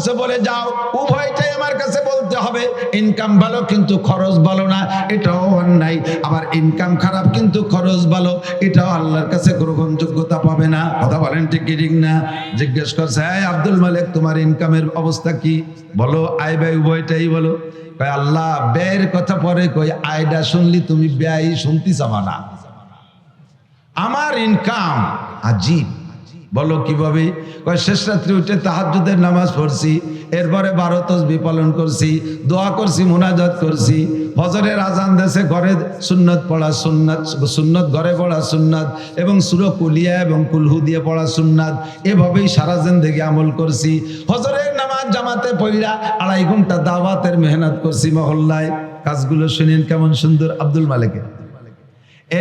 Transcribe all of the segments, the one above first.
বলছে বলে যাও, উভয়টাই আমার কাছে বলতে হবে। ইনকাম ভালো কিন্তু খরচ ভালো না, এটাও অন্যায়। আবার ইনকাম খারাপ কিন্তু খরচ ভালো, এটাও আল্লাহর কাছে গ্রহণযোগ্যতা পাবে না। কথা বলেন ঠিক কি ঠিক না? জিজ্ঞেস করছে, এই আব্দুল মালিক তোমার ইনকামের অবস্থা কি, বলো আয় ব্যয় উভয়টাই বলো। কয় আল্লাহ ব্যয়ের কথা পরে কই, আয়টা শুনলি তুমি ব্যয় শুনতে চাবা না। আমার ইনকাম আজীব। বলো কিভাবে? কয় শেষ রাত্রে উঠে তাহাজ্জুদের নামাজ পড়ছি, এরপরে 12 তাসবিহ পালন করছি, দোয়া করছি, মুনাজাত করছি, ফজরের আজান দেশে ঘরে সুন্নত পড়া সুন্নাত, সুন্নত ঘরে পড়া সুন্নাত, এবং সূরা কুলিয়া এবং কুলহু দিয়ে পড়া সুন্নাত। এভাবেই সারা জিন্দেগি আমল করছি। ফজরের নামাজ জামাতে পড়া 2.5 ঘন্টা দাওয়াতের মেহনত করছি মহল্লায়। কাজগুলো শুনেন কেমন সুন্দর আব্দুল মালিকের।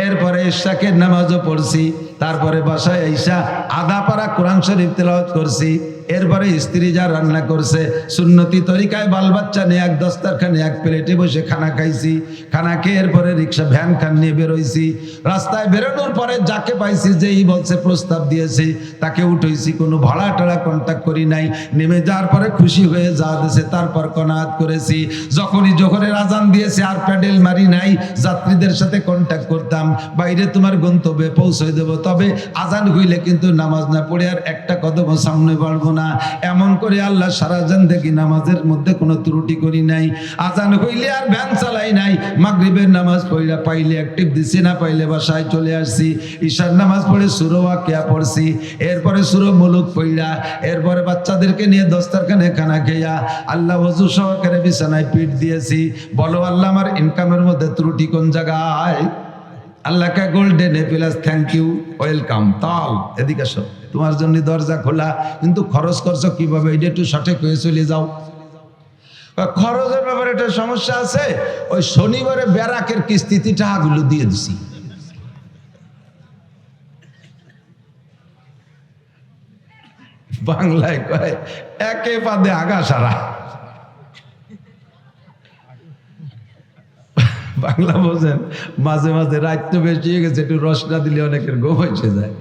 এরপরে ইশাকের নামাজও পড়ছি, তারপরে বাসায় আইসা আধা পারা কোরআন শরীফ তেলাওয়াত করছি। এরপরে স্ত্রী যা রান্না করছে সুন্নতি তরিকায় বাল বাচ্চা নিয়ে এক দস্তারখানে এক প্লেটে বসে খানা খাইছি। খানা খেয়ে এরপরে রিক্সা ভ্যান খান নিয়ে বেরোইছি। রাস্তায় বেরোনোর পরে যাকে পাইছি, যেই বলছে প্রস্তাব দিয়েছি তাকে উঠেছি, কোনো ভাড়া টাড়া কন্ট্যাক্ট করি নাই। নেমে যাওয়ার পরে খুশি হয়ে যা দিয়েছে তারপর কনাত করেছি। যখনই জোহরের আজান দিয়েছে আর প্যাডেল মারি নাই, যাত্রীদের সাথে কন্ট্যাক্ট করতাম, বাইরে তোমার গন্তব্যে পৌঁছে দেবো, তবে আজান হইলে কিন্তু নামাজ না পড়ে আর একটা কদম সামনে বাড়বো না। এমন করে আল্লাহ সারা জিন্দেগি নামাজের মধ্যে কোনো ত্রুটি করি নাই। আজান হইলে আর ভ্যান চালাই নাই। মাগরিবের নামাজ পড়া পাইলে অ্যাক্টিভ দিছি, না পাইলে বাসায় চলে আসছি। ঈশার নামাজ পড়ে সূরা ওয়াকিয়া পড়ছি, এরপরে সূরা মুলুক পড়া, এরপরে বাচ্চাদেরকে নিয়ে দস্তারখানে খানা খেয়া আল্লাহ ওযু সহকারে বিছানায় পিঠ দিয়েছি। বলো আল্লাহ আমার ইনকামের মধ্যে ত্রুটি কোন জায়গায়? আল্লাহকে golden plus thank you, welcome. তাল এদিকে আসো, তোমার জন্য দরজা খোলা, কিন্তু খরচ করছো কিভাবে এটা একটু সঠিক হয়ে চলে যাও। খরচের ব্যাপারে একটা সমস্যা আছে। ওই শনিবারে ব্যারাকের কিস্তিতে টাকাগুলো দিয়ে দিছি। বাংলায় কয় একে পাদে আগা সারা। বাংলা বোঝেন? মাঝে মাঝে রাত তো বেশি হয়ে গেছে, একটু রস না দিলে অনেকের ঘুম এসে যায়।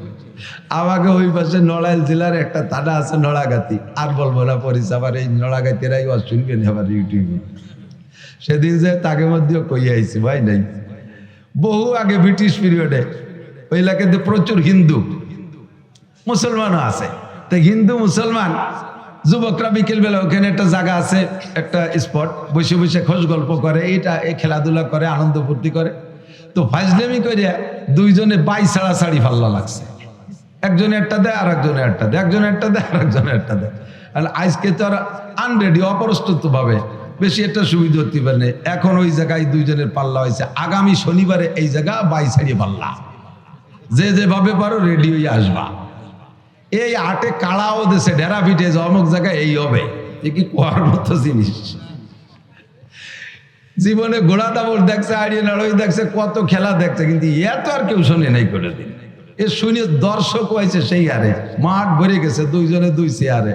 আমাকে ওই পাশে নড়াইল জেলার একটা থানা আছে নড়াগাতি, আর বলবো না পরিচয়, আবার এই নড়াগাতিরাই শুনবেন আবার ইউটিউবে। সেদিন যে তাকে মধ্যেও কই আইছি ভাই নাই, বহু আগে ব্রিটিশ পিরিয়ডে ওই এলাকাতে প্রচুর হিন্দু মুসলমানও আছে। তো হিন্দু মুসলমান যুবকরা বিকেল বেলা ওখানে একটা জায়গা আছে, একটা স্পট, বসে বসে খোঁজ গল্প করে, এই খেলাধুলা করে, আনন্দ ফুর্তি করে। তো ফাজলামি করে দুইজনে বাই ছাড়াছাড়ি ফাল্লা লাগছে। একজনে একটা দেয় আর একজনে একটা দেয়, একজনে একটা দেয় আর একজনে একটা দেয়। আর আজকে তো আর আনরেডি, অপ্রস্তুত ভাবে বেশি একটা সুবিধা হতে পারে না। এখন ওই জায়গায় দুইজনের পাল্লা হয়েছে, আগামী শনিবারে এই জায়গা বাই ছাড়িয়ে পাল্লা, যে যেভাবে পারো রেডি হয়ে আসবা। এই আটে কাড়াও দেশে ডেরা পিঠে যে অমুক জায়গায় এই হবে, এ কি কোয়ার মতো জিনিস। জীবনে ঘোড়া দাবড় দেখছে, আড়িয়ে নাড়ই দেখছে, কত খেলা দেখছে, কিন্তু এত আর কেউ শোনে নাই করে দিন। এ শুনে দর্শক হয়েছে সেই হারে, মাঠ ভরে গেছে দুইজনে দুই চেয়ারে।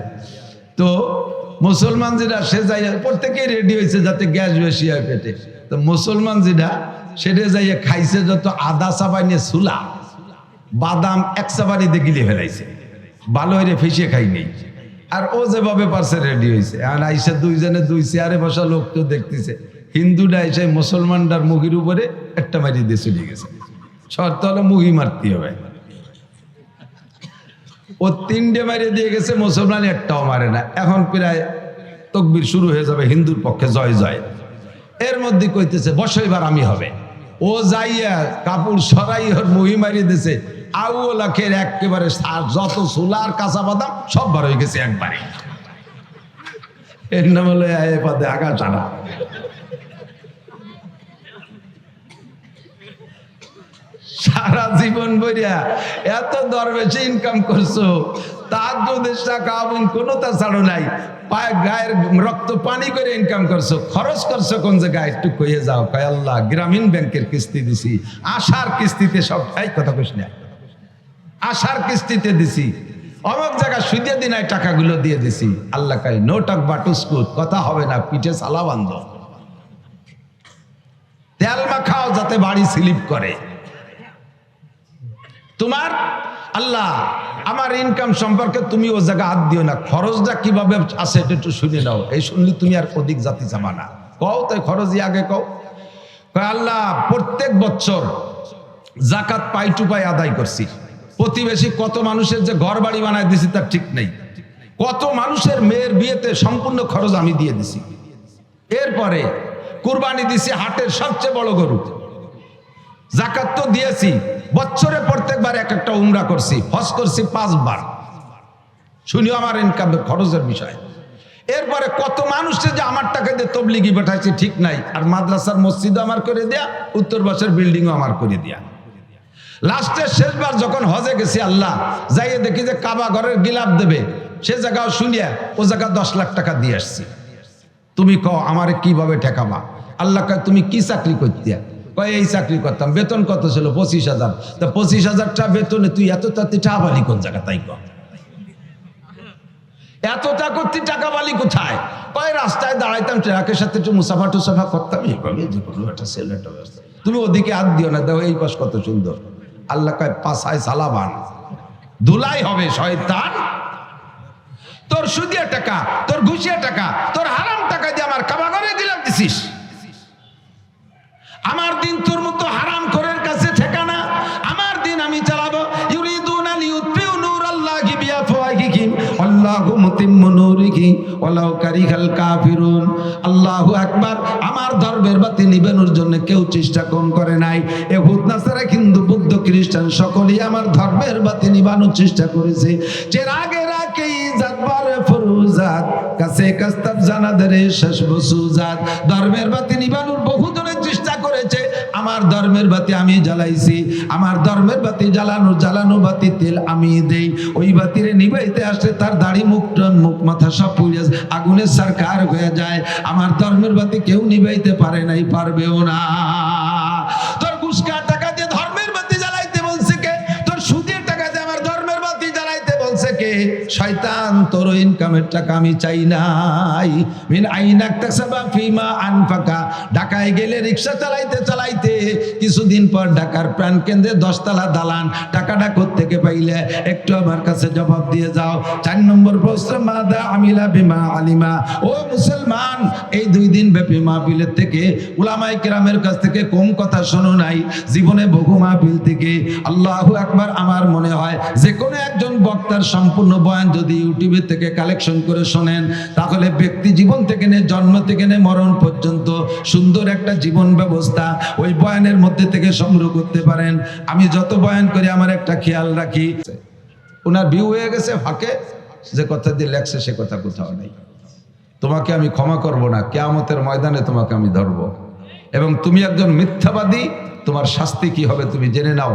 তো মুসলমান যেটা সে যাই প্রত্যেকেই রেডি হয়েছে যাতে গ্যাস বেশি হয় পেটে। তো মুসলমান যেটা সেটা যাইয়া খাইছে যত আদা চাবাই নিয়ে সুলা বাদাম এক চাবারিতে গিলে ফেলাইছে, ভালো হয়ে ফেসে খাই নেই। আর ও যেভাবে পারছে রেডি হয়েছে। আর আইসা দুইজনে দুই চেয়ারে বসা লোক তো দেখতেছে, হিন্দুটা এসে মুসলমানটার মুখের উপরে একটা মারি দিয়ে চলে গেছে। শর্ত হলো মুহি মারতে হবে। ও 3টে মারিয়ে দিয়ে গেছে, মুসলমান একটাও মারে না। এখন প্রায় তকবির শুরু হয়ে যাবে হিন্দুর পক্ষে, জয় জয়। এর মধ্যে কইতেছে বসো এবার আমি হবে। ও যাইয়া কাপড় সরাই ওর মুহি মারিয়ে দিয়েছে। আউলাখের একেবারে যত সোলার কাঁচা বাদাম সব বার হয়ে গেছে একবারে। এর নাম হলো পাদে আগা চারা। সারা জীবন বইয়া এত দরবেশে ইনকাম করছো, তার যদি টাকা এবং কোনো তা ছাড়ো নাই, পায়ে গায়ের রক্ত পানি করে ইনকাম করছো, খরচ করছো কোন জায়গায় একটু কইয়ে যাও। কয় আল্লাহ গ্রামীণ ব্যাংকের কিস্তি দিছি, আশার কিস্তিতে সব কথা কইস না, আশার কিস্তিতে দিছি, অমুক জায়গা সুদে দিনায় টাকাগুলো দিয়ে দিছি। আল্লাহ কয় নো টক বাটুস্কুট, কথা হবে না, পিঠে সালা বান্ধ, তেল মাখাও যাতে বাড়ি স্লিপ করে। তোমার আল্লাহ আমার ইনকাম সম্পর্কে তুমি ও জায়গা হাত দিও না, খরচটা কিভাবে আছে এটা একটু শুনে নাও, এই শুনলে তুমি আর অধিক জাতি চাবা না। কও তাই খরচই আগে কও। আল্লাহ প্রত্যেক বছর জাকাত পাই টু পাই আদায় করছি, প্রতিবেশী কত মানুষের যে ঘর বাড়ি বানায় দিছি তার ঠিক নেই, কত মানুষের মেয়ের বিয়েতে সম্পূর্ণ খরচ আমি দিয়ে দিছি। এরপরে কুরবানি দিছি হাটের সবচেয়ে বড় গরু, জাকাত তো দিয়েছি, বছরে প্রত্যেকবার এক একটা উমরা করছি, হজ করছি 5 বার। শুনিও আমার ইনকামের খরচের বিষয়। এরপরে কত মানুষে যে আমার টাকা দিয়ে তবলিগি পাঠাইছে ঠিক নাই, আর মাদ্রাসার মসজিদও আমার করে দেয়া, উত্তর বাসের বিল্ডিংও আমার করে দেয়া। লাস্টের শেষবার যখন হজে গেছি আল্লাহ যাইয়ে দেখি যে কাবা ঘরের গিলাপ দেবে, সে জায়গাও শুনিয়া ও জায়গা 10 লাখ টাকা দিয়ে আসছি। তুমি কও আমারে কিভাবে ঠেকাবা? আল্লাহ কয় তুমি কি চাকরি করতে? কয় এই চাকরি করতাম। বেতন কত ছিল? 25,000। তা 25,000 টাকা বেতনে তুই এত তাতে টাকা বালি কোন জায়গা? তাই কয় এতটা করতে টাকা বালি কোথায়? কয় রাস্তায় দাঁড়াইতাম, ট্রাকের সাথে একটু মুসাফা টুসাফা করতাম, এইভাবে যে কোনো একটা সেলেটা ব্যবস্থা। তুমি ওদিকে হাত দিও না, দেখো এই পাশ কত সুন্দর। আল্লাহ কয় পাশায় সালাবান, ধুলাই হবে শয়তান। তোর সুদিয়া টাকা, তোর ঘুষিয়া টাকা, তোর হারাম টাকা দিয়ে আমার কাবা ঘরে গিলাপ দিছিস। আমার দিন তোর মতো হারাম করের কাছে ঠিকানা। আমার দিন আমি চালাবো। ইউরিদুনা লিউতফিউ নূরাল্লাহি বিআফওয়াহিহিম আল্লাহু মুতিম্মু নূরিহি ওয়ালাউ কারিহাল কাফিরুন। আল্লাহু আকবার। আমার ধর্মের বাতি নিবানোর জন্য কেউ চেষ্টা কম করে নাই। ইহুদ নাসারা হিন্দু বৌদ্ধ খ্রিস্টান সকলেই আমার ধর্মের বাতি নিবানোর চেষ্টা করেছে। চেরাগের আগে জাতবারে ফরুজাত কাছে কাস্তাব জানাদের শেষ বসুজাত। ধর্মের বাতি নিবানোর বহুজনের চেষ্টা করেছে, আমার ধর্মের বাতি আমি জ্বালাইছি। আমার ধর্মের বাতি জ্বালানো বাতি তেল আমি দেই। ওই বাতিরে নিবাইতে আসলে তার দাড়ি মুখ মাথা সব পুড়ে আগুনের সরকার হয়ে যায়। আমার ধর্মের বাতি কেউ নিবাইতে পারে নাই, পারবেও না। তোর ঘুষকা টাকা দিয়ে ধর্মের বাতি জ্বালাইতে বলছে কে? তোর সুদের টাকা দিয়ে আমার ধর্মের বাতি জ্বালাইতে বলছে কে? শয়তান। তোর ইনকামের টাকা আমি চাই নাই। মিন আইনাকতাসাবা ফিমা আনফাকা। ঢাকায় গেলে রিকশা চালাইতে কিছুদিন পর ঢাকার প্রাণ কেন্দ্রে 10 তলা দালান। টাকাটা কোত্থেকে পাইলে একটু আমার কাছে জবাব দিয়ে যাও। 4 নম্বর প্রশ্ন, মাদা আমিলা বিমা আলিমা। ও মুসলমান, এই 2 দিন ব্যাপী মাহফিলের থেকে উলামায়ে কেরামের কাছ থেকে কম কথা শোনো নাই। জীবনে বহু মাহফিল থেকে আল্লাহু আকবার। আমার মনে হয় যে কোনো একজন বক্তার সম্পূর্ণ বয়ান যদি ইউটিউবে থেকে কালেকশন করে শোনেন, তাহলে ব্যক্তি জীবন থেকে নিয়ে জন্ম থেকে নিয়ে মরণ পর্যন্ত সুন্দর একটা জীবন ব্যবস্থা ওই বয়ানের মধ্যে থেকে সংগ্রহ করতে পারেন। আমি যত বয়ান করি আমার একটা খেয়াল রাখি, ওনার ভিউ হয়ে গেছে ফাঁকে, যে কথা দিয়ে লেখছে সে কথা কোথাও নেই। তোমাকে আমি ক্ষমা করব না, কিয়ামতের ময়দানে তোমাকে আমি ধরবো। এবং তুমি একজন মিথ্যাবাদী, তোমার শাস্তি কি হবে তুমি জেনে নাও।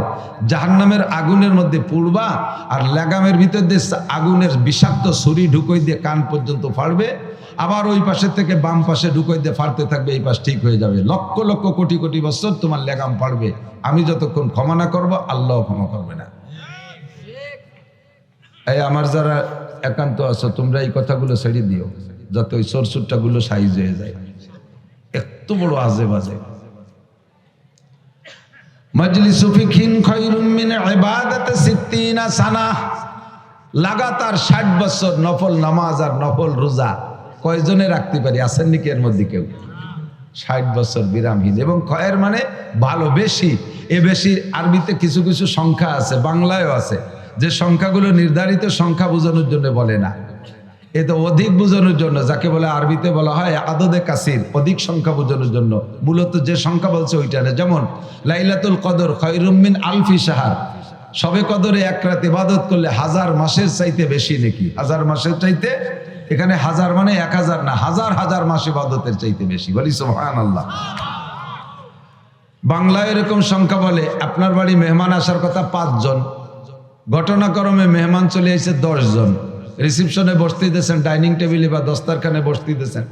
জাহান্নামের আগুনের মধ্যে পুড়বা, আর লাগামের ভিতর দিয়ে আগুনের বিষাক্ত ছুরি ঢুকই দিয়ে কান পর্যন্ত ফাড়বে, আবার ওই পাশের থেকে বাম পাশে ঢুকই দিয়ে ফাড়তে থাকবে, এই পাশ ঠিক হয়ে যাবে। লক্ষ লক্ষ কোটি কোটি বছর তোমার লাগাম ফাড়বে। আমি যতক্ষণ ক্ষমা না করবো, আল্লাহ ক্ষমা করবে না। এই আমার যারা একান্ত আছো, তোমরা এই কথাগুলো ছেড়ে দিও, যাতে ওই সরসুরটা গুলো সাইজ হয়ে যায়। এত বড় আজে বাজে। মাজলিসু ফিকহিন খায়রুম মিন ইবাদাতি 60 সানা। লাগাতার 60 বছর নফল নামাজ আর নফল রোজা কয়জনে রাখতে পারি? আছেন নাকি এর মধ্যে কেউ? 60 বছর বিরামহীন। এবং খয়ের মানে ভালো, বেশি। এ বেশি আরবিতে কিছু কিছু সংখ্যা আছে, বাংলায়ও আছে, যে সংখ্যাগুলো নির্ধারিত সংখ্যা বোঝানোর জন্য বলে না, এ তো অধিক বোঝানোর জন্য, যাকে বলে আরবিতে বলা হয় আদদে কাসির, অধিক সংখ্যা বোঝানোর জন্য। মূলত যে সংখ্যা বলছে ওইটা না। যেমন লাইলাতুল কদর খায়রুম মিন আলফি শাহর। সবে কদরে 1 রাত ইবাদত করলে 1000 মাসের চাইতে বেশি নাকি? 1000 মাসের চাইতে, এখানে 1000 মানে 1000 না, হাজার হাজার মাস ইবাদতের চাইতে বেশি। বলি সুবহানাল্লাহ। বাংলায় এরকম সংখ্যা বলে। আপনার বাড়ি মেহমান আসার কথা 5 জন, ঘটনাক্রমে মেহমান চলে এসেছে 10 জন। রিসিপশনে বসতে দিয়েছেন, ডাইনিং টেবিলে বা দস্তারখানে বসতে দিয়েছেন।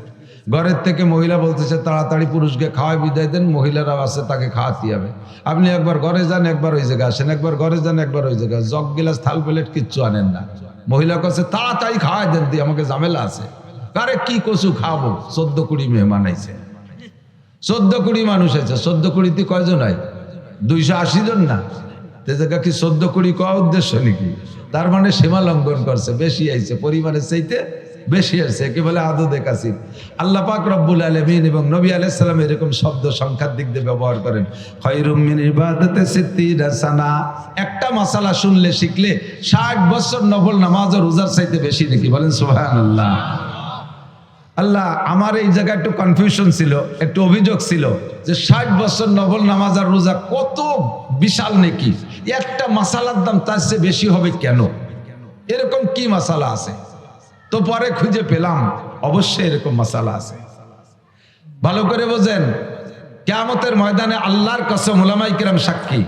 ঘরের থেকে মহিলা বলতেছে তাড়াতাড়ি পুরুষকে খাওয়াই বিদায় দেন, মহিলারা আছে তাকে খাওয়াতে হবে। আপনি একবার ঘরে যান, একবার ওই জায়গায় আসেন, একবার ঘরে যান, একবার ওই জায়গায়। জগ গিলাস থাল প্লেট কিচ্ছু আনেন না। মহিলা কাছে তাড়াতাড়ি খাওয়াই দেন, দিয়ে আমাকে ঝামেলা আছে। আরে কি কচু খাবো? 14-20 মেহমান আইছে, 14-20 মানুষ আছে। 14-20 কয়জন হয়? 280 জন না? তে জায়গা কি 14 কোটি কোয়া উদ্দেশ্য নাকি? তার মানে সীমা লঙ্ঘন করছে, বেশি আইছে, পরিমাণের চাইতে বেশি আছে, কি বলে আদদে কাসির। আল্লাহ পাক রব্বুল আলামিন এবং নবী আলাইহিস সালাম এরকম শব্দ সংখ্যার দিক দিয়ে ব্যবহার করেন। খায়রুম মিন ইবাদাতি সিত্তিনা সানা, একটা মাসালা শুনলে শিখলে 60 বছর নফল নামাজ আর রোজার চাইতে বেশি নাকি? বলেন সুবহানাল্লাহ। আল্লাহ, আমার এই জায়গায় একটু কনফিউশন ছিল, একটু অভিযোগ ছিল যে 60 বছর নফল নামাজ আর রোজা কত বিশাল নাকি, একটা মাসালার দাম তার চেয়ে বেশি হবে কেন? এরকম কি মাসালা আছে? তো পরে খুঁজে পেলাম অবশ্যই এরকম মাসালা আছে। ভালো করে বোঝেন, কিয়ামতের ময়দানে আল্লাহর কসম, উলামায়ে কিরাম সাক্ষী,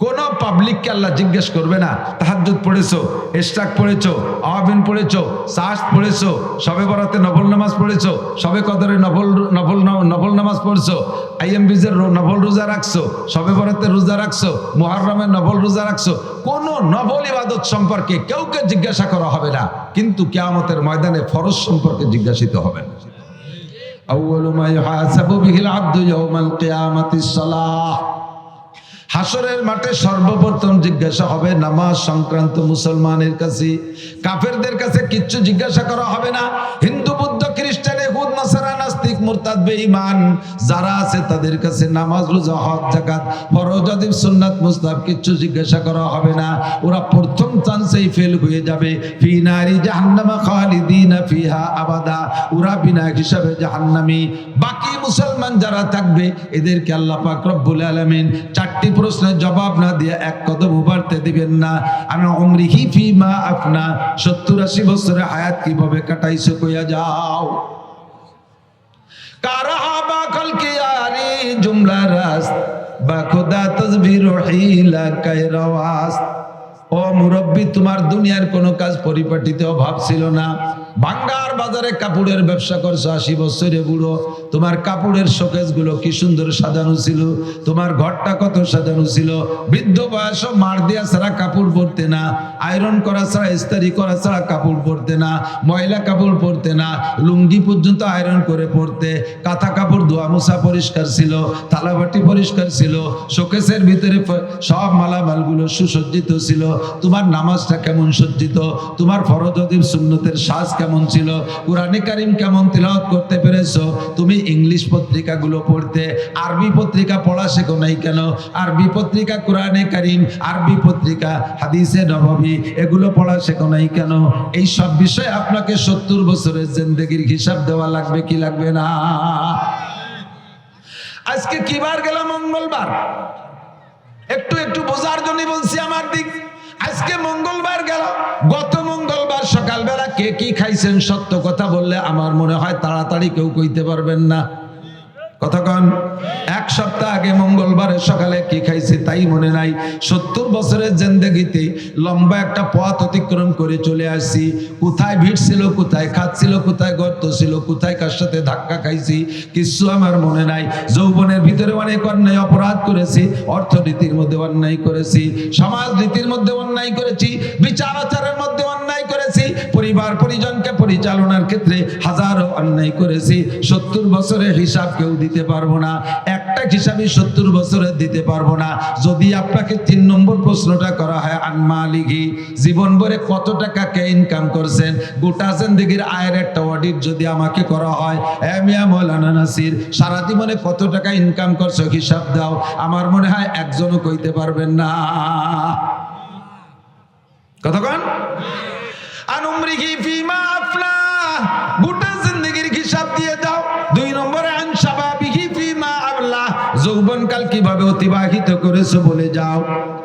কোন পাবলিককে আল্লাহ জিজ্ঞেস করবে না তাহাজ্জুদ পড়েছো, ইশরাক পড়েছো, আওয়াবিন পড়েছো, সাহস পড়েছো, শবে বরাতে নফল নামাজ পড়েছো, শবে কদরে নফল নামাজ পড়ছো, আইএমবিজের নফল রোজা রাখছো, শবে বরাতে রোজা রাখছো, মুহররমের নফল রোজা রাখছো, কোন নফল ইবাদত সম্পর্কে কেউকে জিজ্ঞাসা করা হবে না, কিন্তু কিয়ামতের ময়দানে ফরজ সম্পর্কে জিজ্ঞাসিত হবে। আউয়ালু মা ইউহাসাবু বিহিল আবদু ইয়াউমাল কিয়ামাতিস সালাহ, হাসরের মাঠে সর্বপ্রথম জিজ্ঞাসা হবে নামাজ সংক্রান্ত মুসলমানের কাছে। কাফেরদের কাছে কিচ্ছু জিজ্ঞাসা করা হবে না। হিন্দু, বৌদ্ধ, খ্রিস্টান, ইহুদ, নাসারা, নাস্তিক, মুরতাদ, বেঈমান যারা আছে তাদের কাছে নামাজ, রোজা, হজ, যাকাত, ফরজ, ওয়াজিব, সুন্নাত, মুস্তাহাব কিচ্ছু জিজ্ঞাসা করা হবে না। ওরা প্রথম চান্সেই ফেল হয়ে যাবে। ফি নারি জাহান্নামা খালিদিনা ফিহা আবাদা, ওরা বিনা হিসাবে জাহান্নামী। বাকি মুসলমান যারা থাকবে এদেরকে আল্লাহ পাক রব্বুল আলামিন 4টি প্রশ্নের জবাব না দিয়ে এক কদম বাড়তে দিবেন না। আমি উমরিহি ফিমা আফনা, 70-80 বছরের হায়াত কিভাবে কাটাইছো কইয়া যাও। কারাবা কলকি আরি জুমলা রাস বা খোদা তসবির হিলা কায়রাওয়াস। ও মুরব্বী, তোমার দুনিয়ার কোনো কাজ পরিপাটিতে অভাব ছিল না। ভাঙ্গার বাজারে কাপড়ের ব্যবসা করছো, 80 বছরে বুড়ো, তোমার কাপড়ের শোকেস গুলো কি সুন্দর সাজানো ছিল, তোমার ঘরটা কত সাজানো ছিল। বৃদ্ধ বয়স, মার দেয়া ছাড়া কাপড় পরতে না, আয়রন করা ছাড়া, ইস্ত্রি করা ছাড়া কাপড় পরতে না, ময়লা কাপড় পরতে না, লুঙ্গি পর্যন্ত আয়রন করে পরতে, কাঁথা কাপড় ধোয়া মোছা পরিষ্কার ছিল, থালাবাটি পরিষ্কার ছিল, শোকেসের ভিতরে সব মালামালগুলো সুসজ্জিত ছিল। তোমার নামাজটা কেমন সজ্জিত, তোমার ফরজ ওয়াজিব সুন্নতের সাজ কেমন ছিল, কোরআনে কারীম কেমন তিলাওয়াত করতে পেরেছো। তুমি ইংলিশ পত্রিকাগুলো পড়তে, আরবি পত্রিকা পড়া শেখো নাই কেন? আরবি পত্রিকা কোরআনে কারীম, আরবি পত্রিকা হাদিসে নববী, এগুলো পড়া শেখো নাই কেন? এই সব বিষয়ে আপনাকে 70 বছরের জিন্দেগির হিসাব দেওয়া লাগবে কি লাগবে না? আজকে কি বার গেল? মঙ্গলবার। একটু একটু বোঝার জন্য বলছি আমার দিক। আজকে মঙ্গলবার গেল। গত মঙ্গলবার সকালবেলা কে কি খাইছেন সত্য কথা বললে আমার মনে হয় তাড়াতাড়ি কেউ কইতে পারবেন না। কতক্ষণ? 1 সপ্তাহ আগে মঙ্গলবারের সকালে কি খাইছে তাই মনে নাই। 70 বছরের জিন্দেগিতে লম্বা একটা পথ অতিক্রম করে চলে আসছি। কোথায় ভিড় ছিল, কোথায় খাচ্ছিল, কোথায় গর্ত ছিল, কোথায় কার সাথে ধাক্কা খাইছি কিছু আমার মনে নাই। যৌবনের ভিতরে অনেক অন্যায় অপরাধ করেছি, অর্থনীতির মধ্যে অন্যায় করেছি, সমাজ নীতির মধ্যে অন্যায় করেছি, বিচার আচারের মধ্যে অন্যায় করেছি, পরিবার পরিজনকে পরিচালনার ক্ষেত্রে হাজারো অন্যায় করেছি। 70 বছরের হিসাব কেউ দিতে পারবো না। একটা হিসাবই 70 বছরের দিতে পারবো না। যদি আপনাকে 3 নম্বর প্রশ্নটা করা হয়, আনমালিগি, জীবন ভরে কত টাকা কে ইনকাম করছেন, গোটা জিন্দেগির আয়ের একটা অডিট যদি আমাকে করা হয়, মিয়া মৌলানা নাসির সারা জীবনে কত টাকা ইনকাম করছো হিসাব দাও, আমার মনে হয় একজনও কইতে পারবেন না। কতক্ষণ? আনুমরিহি ফিমা আফলা, গোটা জিন্দেগির হিসাব দিয়ে দাও। 2 নম্বরে আনশাবাবিহি ফিমা আবলা, যৌবনকাল কিভাবে অতিবাহিত করেছো বলে যাও।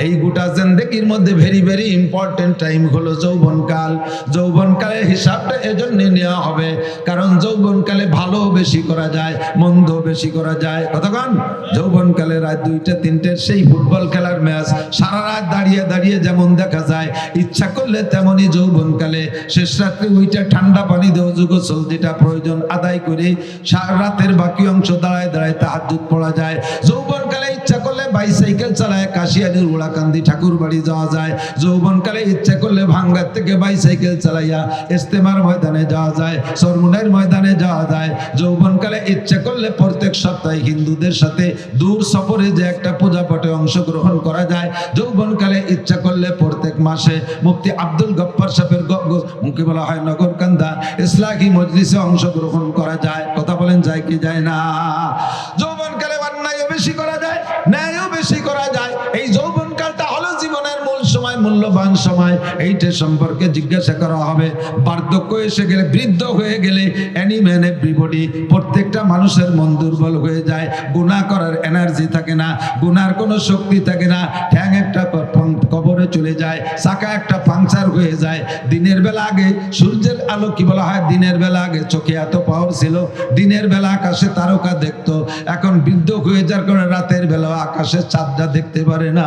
এই গোটা জিন্দেগির মধ্যে ভেরি ভেরি ইম্পর্টেন্ট টাইম হলো যৌবনকাল। যৌবনকালের হিসাবটা এজন্য নেওয়া হবে কারণ যৌবনকালে ভালো বেশি করা যায়, মন্দ বেশি করা যায়। কতক্ষণ? যৌবনকালে রাত 2টা 3টের সেই ফুটবল খেলার ম্যাচ সারা রাত দাঁড়িয়ে দাঁড়িয়ে যেমন দেখা যায়, ইচ্ছা করলে তেমনই যৌবনকালে শেষ রাত্রে ওইটা ঠান্ডা পানি দিয়ে ওযু গোসল যেটা প্রয়োজন আদায় করে সারা রাতের বাকি অংশ দাঁড়ায় দাঁড়ায় তাহাজ্জুদ পড়া যায়। যৌবনকালে ইচ্ছা করলে বাইসাইকেল চালায় কাশিয়ানির উড়াকান্দি ঠাকুর বাড়ি যাওয়া যায়। যৌবনকালে ইচ্ছা করলে ভাঙ্গার থেকে বাইসাইকেল চালাইয়া ইস্তেমার ময়দানে যাওয়া যায়, সরমুনের ময়দানে যাওয়া যায়। যৌবনকালে ইচ্ছা করলে প্রত্যেক সপ্তাহে হিন্দুদের সাথে দূর সফরে যে একটা পূজা পাঠে অংশগ্রহণ করা যায়। যৌবনকালে ইচ্ছা করলে প্রত্যেক মাসে মুফতি আব্দুল গফফার সাহেবের মুখে বলা হয় নগরকান্দা ইসলাহি মজলিসে অংশগ্রহণ করা যায়। কথা বলেন যায় কি যায় না? যৌবনকালে অন্যায়ও বেশি করা যায়, ন্যায়ও বেশি করা যায়। এই যৌবনকালটা হলো জীবনের মূল সময়, মূল্যবান সময়। এইটা সম্পর্কে জিজ্ঞাসা করা হবে। বার্ধক্য এসে গেলে, বৃদ্ধ হয়ে গেলে এনি ম্যান এভরিবডি, প্রত্যেকটা মানুষের মন দুর্বল হয়ে যায়। গুনাহ করার এনার্জি থাকে না, গুনার কোনো শক্তি থাকে না। ঠ্যাং একটা কবরে চলে যায়, চাকা একটা পাংচার হয়ে যায়। দিনের বেলা আগে সূর্যের আলো কি বলা হয়, দিনের বেলা আগে চোখে এত পাওয়ার ছিল, দিনের বেলা আকাশে তারকা দেখতো। এখন বৃদ্ধ হয়ে যাওয়ার কারণে রাতের বেলা আকাশে চাঁদটা দেখতে পারে না।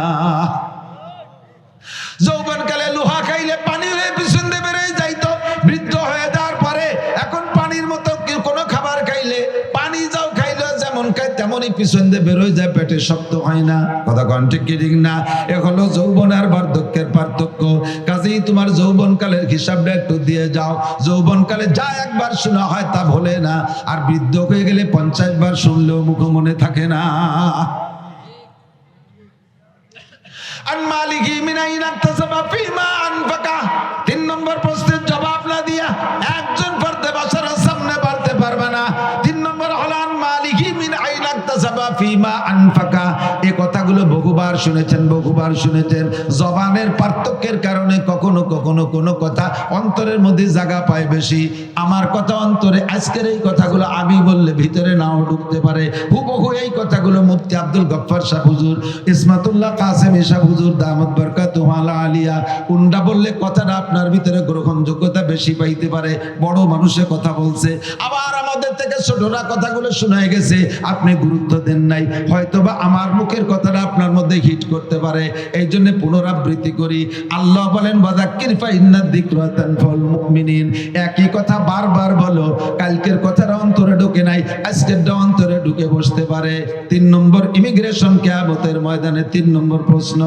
যৌবনকালে লোহা খাইলে পানি হয়ে পিছন দিয়ে বেড়ে যাইতো, বৃদ্ধ হয়ে যাওয়ার পরে এখন পানির মতো কোনো খাবার খাইলে পানি যাও খাইলে যেমন খাই তেমনই পিছন দিয়ে বেরোয় যায়, পেটে শক্ত হয় না। কথা কন ঠিক কি ঠিক না? এ হলো যৌবন আর বার্ধক্যের পার্থক্য। কাজেই তোমার যৌবনকালের হিসাবটা একটু দিয়ে যাও। যৌবনকালে যা একবার শোনা হয় তা ভোলে না, আর বৃদ্ধ হয়ে গেলে 50 বার শুনলেও মুখ মনে থাকে না। তিন নম্বর প্রশ্নের জবাব না দিয়া একজন পড়তে বছরের সামনে পারতে পারবে না। 3 নম্বর হলো মালিকি মিন আইন ইকতাসাবা ফিমা আনফাকা। এই কথাগুলো বহুবার শুনেছেন, বহুবার শুনেছেন। জবানের পার্থক্যের কারণে কখনো কখনো কোনো কথা অন্তরের মধ্যে জায়গা পায় বেশি। আমার কথা অন্তরে, আজকের এই কথাগুলো আমি বললে ভিতরে নাও ঢুকতে পারে। হুবহু এই কথাগুলো মুফতি আব্দুল গফফার সাহেব হুজুর, ইসমাতুল্লাহ কাসেম সাহেব হুজুর দামাত বরকাতুহু আলা আলিয়া, উন্ডা বললে কথাটা আপনার ভিতরে গ্রহণযোগ্যতা বেশি পাইতে পারে। বড় মানুষের কথা বলছে, আবার আমাদের থেকে ছোটরা কথাগুলো শোনায় গেছে, আপনি গুরুত্ব দেন নাই। হয়তোবা আমার মুখের কথাটা আপনার মধ্যে হিট করতে পারে, এই জন্য পুনরাবৃত্তি করি। আল্লাহ বলেন ওয়াযাক্কির ফাইন্না যিকরা তানফাউল মুমিনিন। একই কথা বারবার বলো। কালকের কথাটা অন্তরে ঢোকে নাই, আজকেরটা অন্তরে ঢুকে বসতে পারে। 3 নম্বর ইমিগ্রেশন কিয়ামতের ময়দানে 3 নম্বর প্রশ্ন,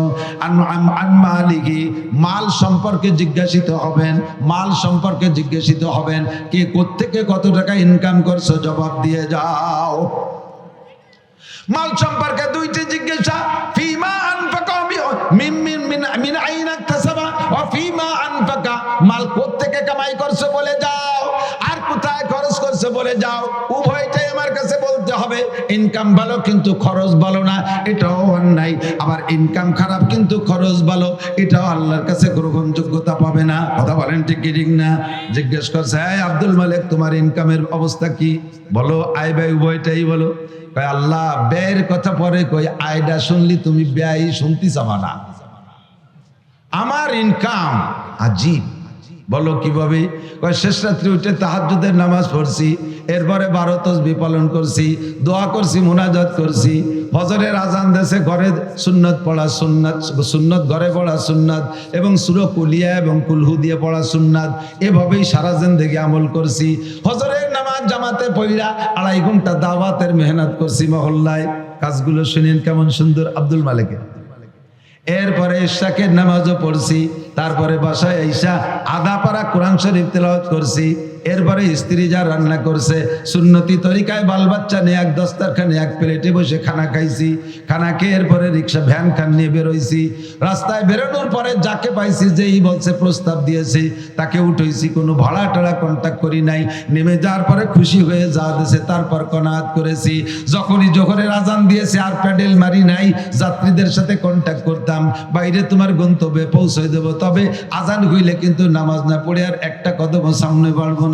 আন মালিকি, মাল সম্পর্কে জিজ্ঞাসিত হবেন। মাল সম্পর্কে জিজ্ঞাসিত হবেন, কে কোত্থেকে কত টাকা ইনকাম করছো, জবাব দিয়ে যাও। মাল সম্পর্কে 2টি জিজ্ঞাসা, ফিমা আনফাকা মিন আইন ইকতাসাবা ওয়া ফিমা আনফাকা। মাল কোত্থেকে কামাই করছো বলে যাও, আর কোথায় খরচ করছো বলে যাও। উভয়টাই আমার কাছে বলতে হবে। ইনকাম ভালো কিন্তু খরচ ভালো না, এটাও অন্যায়। আবার ইনকাম খারাপ কিন্তু খরচ ভালো, এটাও আল্লাহর কাছে গ্রহণযোগ্যতা পাবে না। কথা বলেন ঠিক কি ঠিক না? জিজ্ঞেস করছে, হ্যাঁ আব্দুল মালিক, তোমার ইনকামের অবস্থা কি বলো, আয় ব্যয় উভয়টাই বলো। কয় আল্লাহ, ব্যয়ের কথা পরে কই, আয়টা শুনলি তুমি ব্যয় শুনতে চাবা না। আমার ইনকাম আজীব। বলো কিভাবে? কয় শেষ রাত্রে উঠে তাহাজ্জুদের নামাজ পড়ছি, এরপরে 12 তাসবিহ পালন করছি, দোয়া করছি, মুনাজাত করছি, ফজরের আজান দেশে ঘরে সুন্নত পড়া সুন্নাত, সুন্নত ঘরে পড়া সুন্নাত, এবং সূরা কুলিয়া এবং কুলহু দিয়ে পড়া সুন্নাত। এভাবেই সারা জিন্দেগি আমল করছি। ফজরের নামাজ জামাতে পড়া 2.5 ঘন্টা দাওয়াতের মেহনত করছি মহল্লায়। কাজগুলো শুনেন কেমন সুন্দর আব্দুল মালিকের। এরপরে ইশাকের নামাজও পড়ছি, তারপরে বাসায় আইসা আধা পারা কোরআন শরীফ তেলাওয়াত করছি। এরপরে স্ত্রী যা রান্না করছে সুন্নতি তরিকায়, বাল বাচ্চা নিয়ে এক দস্তারখানে এক প্লেটে বসে খানা খাইছি। খানা খেয়ে এরপরে রিক্সা ভ্যান খান নিয়ে বেরোইছি। রাস্তায় বেরোনোর পরে যাকে পাইছি, যেই বলছে প্রস্তাব দিয়েছি, তাকে উঠেছি। কোনো ভাড়া টাড়া কন্ট্যাক্ট করি নাই। নেমে যাওয়ার পরে খুশি হয়ে যা দিয়েছে তারপর কনাত করেছি। যখনই জোহরের আজান দিয়েছে আর প্যাডেল মারি নাই, যাত্রীদের সাথে কন্ট্যাক্ট করতাম, বাইরে তোমার গন্তব্যে পৌঁছে দেবো, তবে আজান হইলে কিন্তু নামাজ না পড়ে আর একটা কদম সামনে বাড়বো না।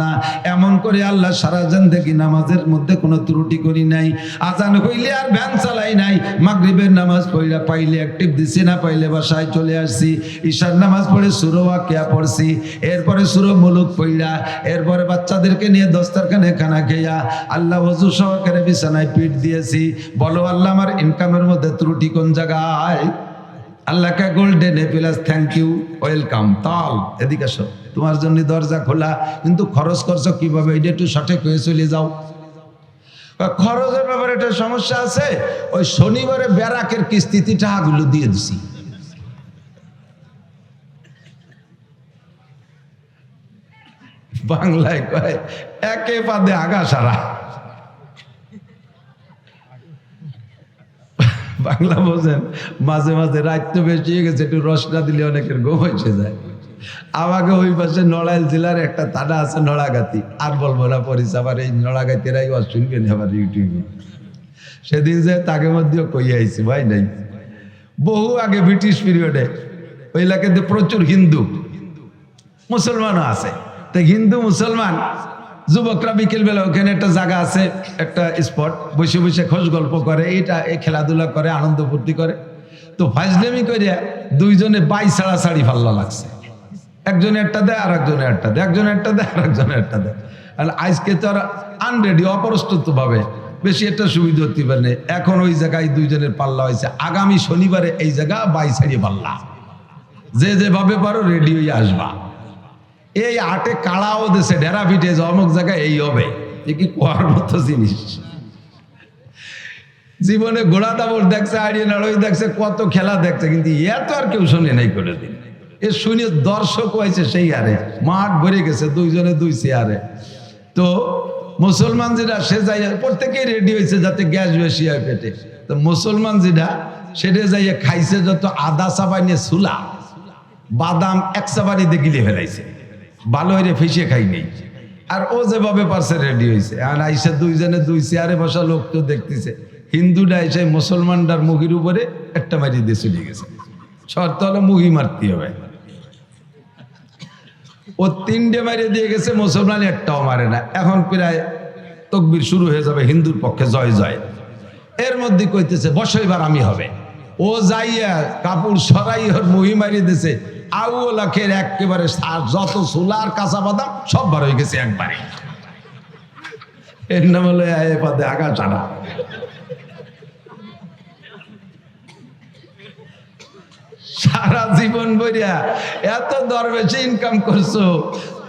এমন করে আল্লাহ সারা জিন্দেগি নামাজের মধ্যে কোনো ত্রুটি করি নাই। আজান হইলে আর ভ্যান চালাই নাই। মাগরিবের নামাজ পড়া পাইলে অ্যাক্টিভ দিছি, না পাইলে বাসায় চলে আসছি। ঈশার নামাজ পড়ে সূরা ওয়াকিয়া পড়ছি, এরপরে সূরা মুলুক পড়া, এরপরে বাচ্চাদেরকে নিয়ে দস্তারখানে খানা খেয়া আল্লাহ ওযু সহকারে বিছানায় পিঠ দিয়েছি। বলো আল্লাহ, আমার ইনকামের মধ্যে ত্রুটি কোন জায়গায়? আল্লাহকে golden A plus thank you, welcome. তাও এদিকে আসো, তোমার জন্য দরজা খোলা, কিন্তু খরচ করছো কিভাবে এটা একটু সঠিক হয়ে চলে যাও। খরচের ব্যাপারে একটা সমস্যা আছে, ওই শনিবারে ব্যারাকের কিস্তিতে টাকাগুলো দিয়ে দিছি। বাংলায় কয় একে পাদে আগা সারা। বাংলা বোঝেন? মাঝে মাঝে রাত তো বেশি হয়ে গেছে, একটু রস না দিলে অনেকের ঘুম হয়ে যায়। আমাকে ওই পাশে নড়াইল জেলার একটা থানা আছে নড়াগাতি, আর বলবো না পরিচয়, আবার এই নড়াগাতিরাই শুনবেন আবার ইউটিউবে। সেদিন যে তাকে মধ্যেও কই আইছি ভাই নাই, বহু আগে ব্রিটিশ পিরিয়ডে ওই এলাকাতে প্রচুর হিন্দু মুসলমানও আছে। তো হিন্দু মুসলমান যুবকরা বিকেল বেলা ওখানে একটা জায়গা আছে, একটা স্পট, বসে বসে খোঁজ গল্প করে, এটা এই খেলাধুলা করে, আনন্দ ফুর্তি করে। তো ফাজলেমি করে দুইজনে বাই ছাড়াছাড়ি ফাল্লা লাগছে, একজনে একটা দেয় আর একজনে একটা দেয়, একজনে একটা দেয় আর একজনে একটা দেয়। আর আজকে তো আর আনরেডি, অপ্রস্তুত ভাবে বেশি একটা সুবিধা হতে পারে না। এখন ওই জায়গায় দুইজনের পাল্লা হয়েছে, আগামী শনিবারে এই জায়গা বাই ছাড়িয়ে পাল্লা, যে যেভাবে পারো রেডি হয়ে আসবা। এই আটে কাড়াও দেশে ডেরা পিঠে অমুক জায়গায় এই হবে, এ কি কোয়ার মতো জিনিস। জীবনে ঘোড়া দাবর দেখছে, আড়িয়ে নাড়ই দেখছে, কত খেলা দেখছে, কিন্তু এত আর কেউ শুনে নাই করে দিন। এ শুনে দর্শক হয়েছে সেই হারে, মাঠ ভরে গেছে দুইজনে দুই চেয়ারে। তো মুসলমান যেটা সে যাই প্রত্যেকেই রেডি হয়েছে যাতে গ্যাস বেশি হয় পেটে। তো মুসলমান যেটা সেটা যাইয়ে খাইছে যত আদা চাবাই নিয়ে সুলা বাদাম এক চাবানিতে গিলে ফেলাইছে, ভালো হয়ে ফেসে খাই নেই। আর ও যেভাবে পারছে রেডি হয়েছে। আর আইসে দুইজনে দুই চেয়ারে বসা লোক তো দেখতেছে, হিন্দুটা এসে মুসলমানটার মুখির উপরে একটা মারি দিয়ে চলে গেছে। শর্ত হলো মুখি মারতে হবে। ও তিনটে মারিয়ে দিয়ে গেছে, মুসলমান একটাও মারে না। এখন প্রায় তকবির শুরু হয়ে যাবে হিন্দুর পক্ষে, জয় জয়। এর মধ্যে কইতেছে বসো এবার আমি হবে। ও যাইয়া কাপড় সরাই ওর মুহি মারিয়ে দিয়েছে। আউলাখের একেবারে যত সোলার কাঁচা বাদাম সব বার হয়ে গেছে একবারে। এর নাম হলো আয়ে পাদে আগা চানা। সারা জীবন বইয়া এত দরবেশে ইনকাম করছো,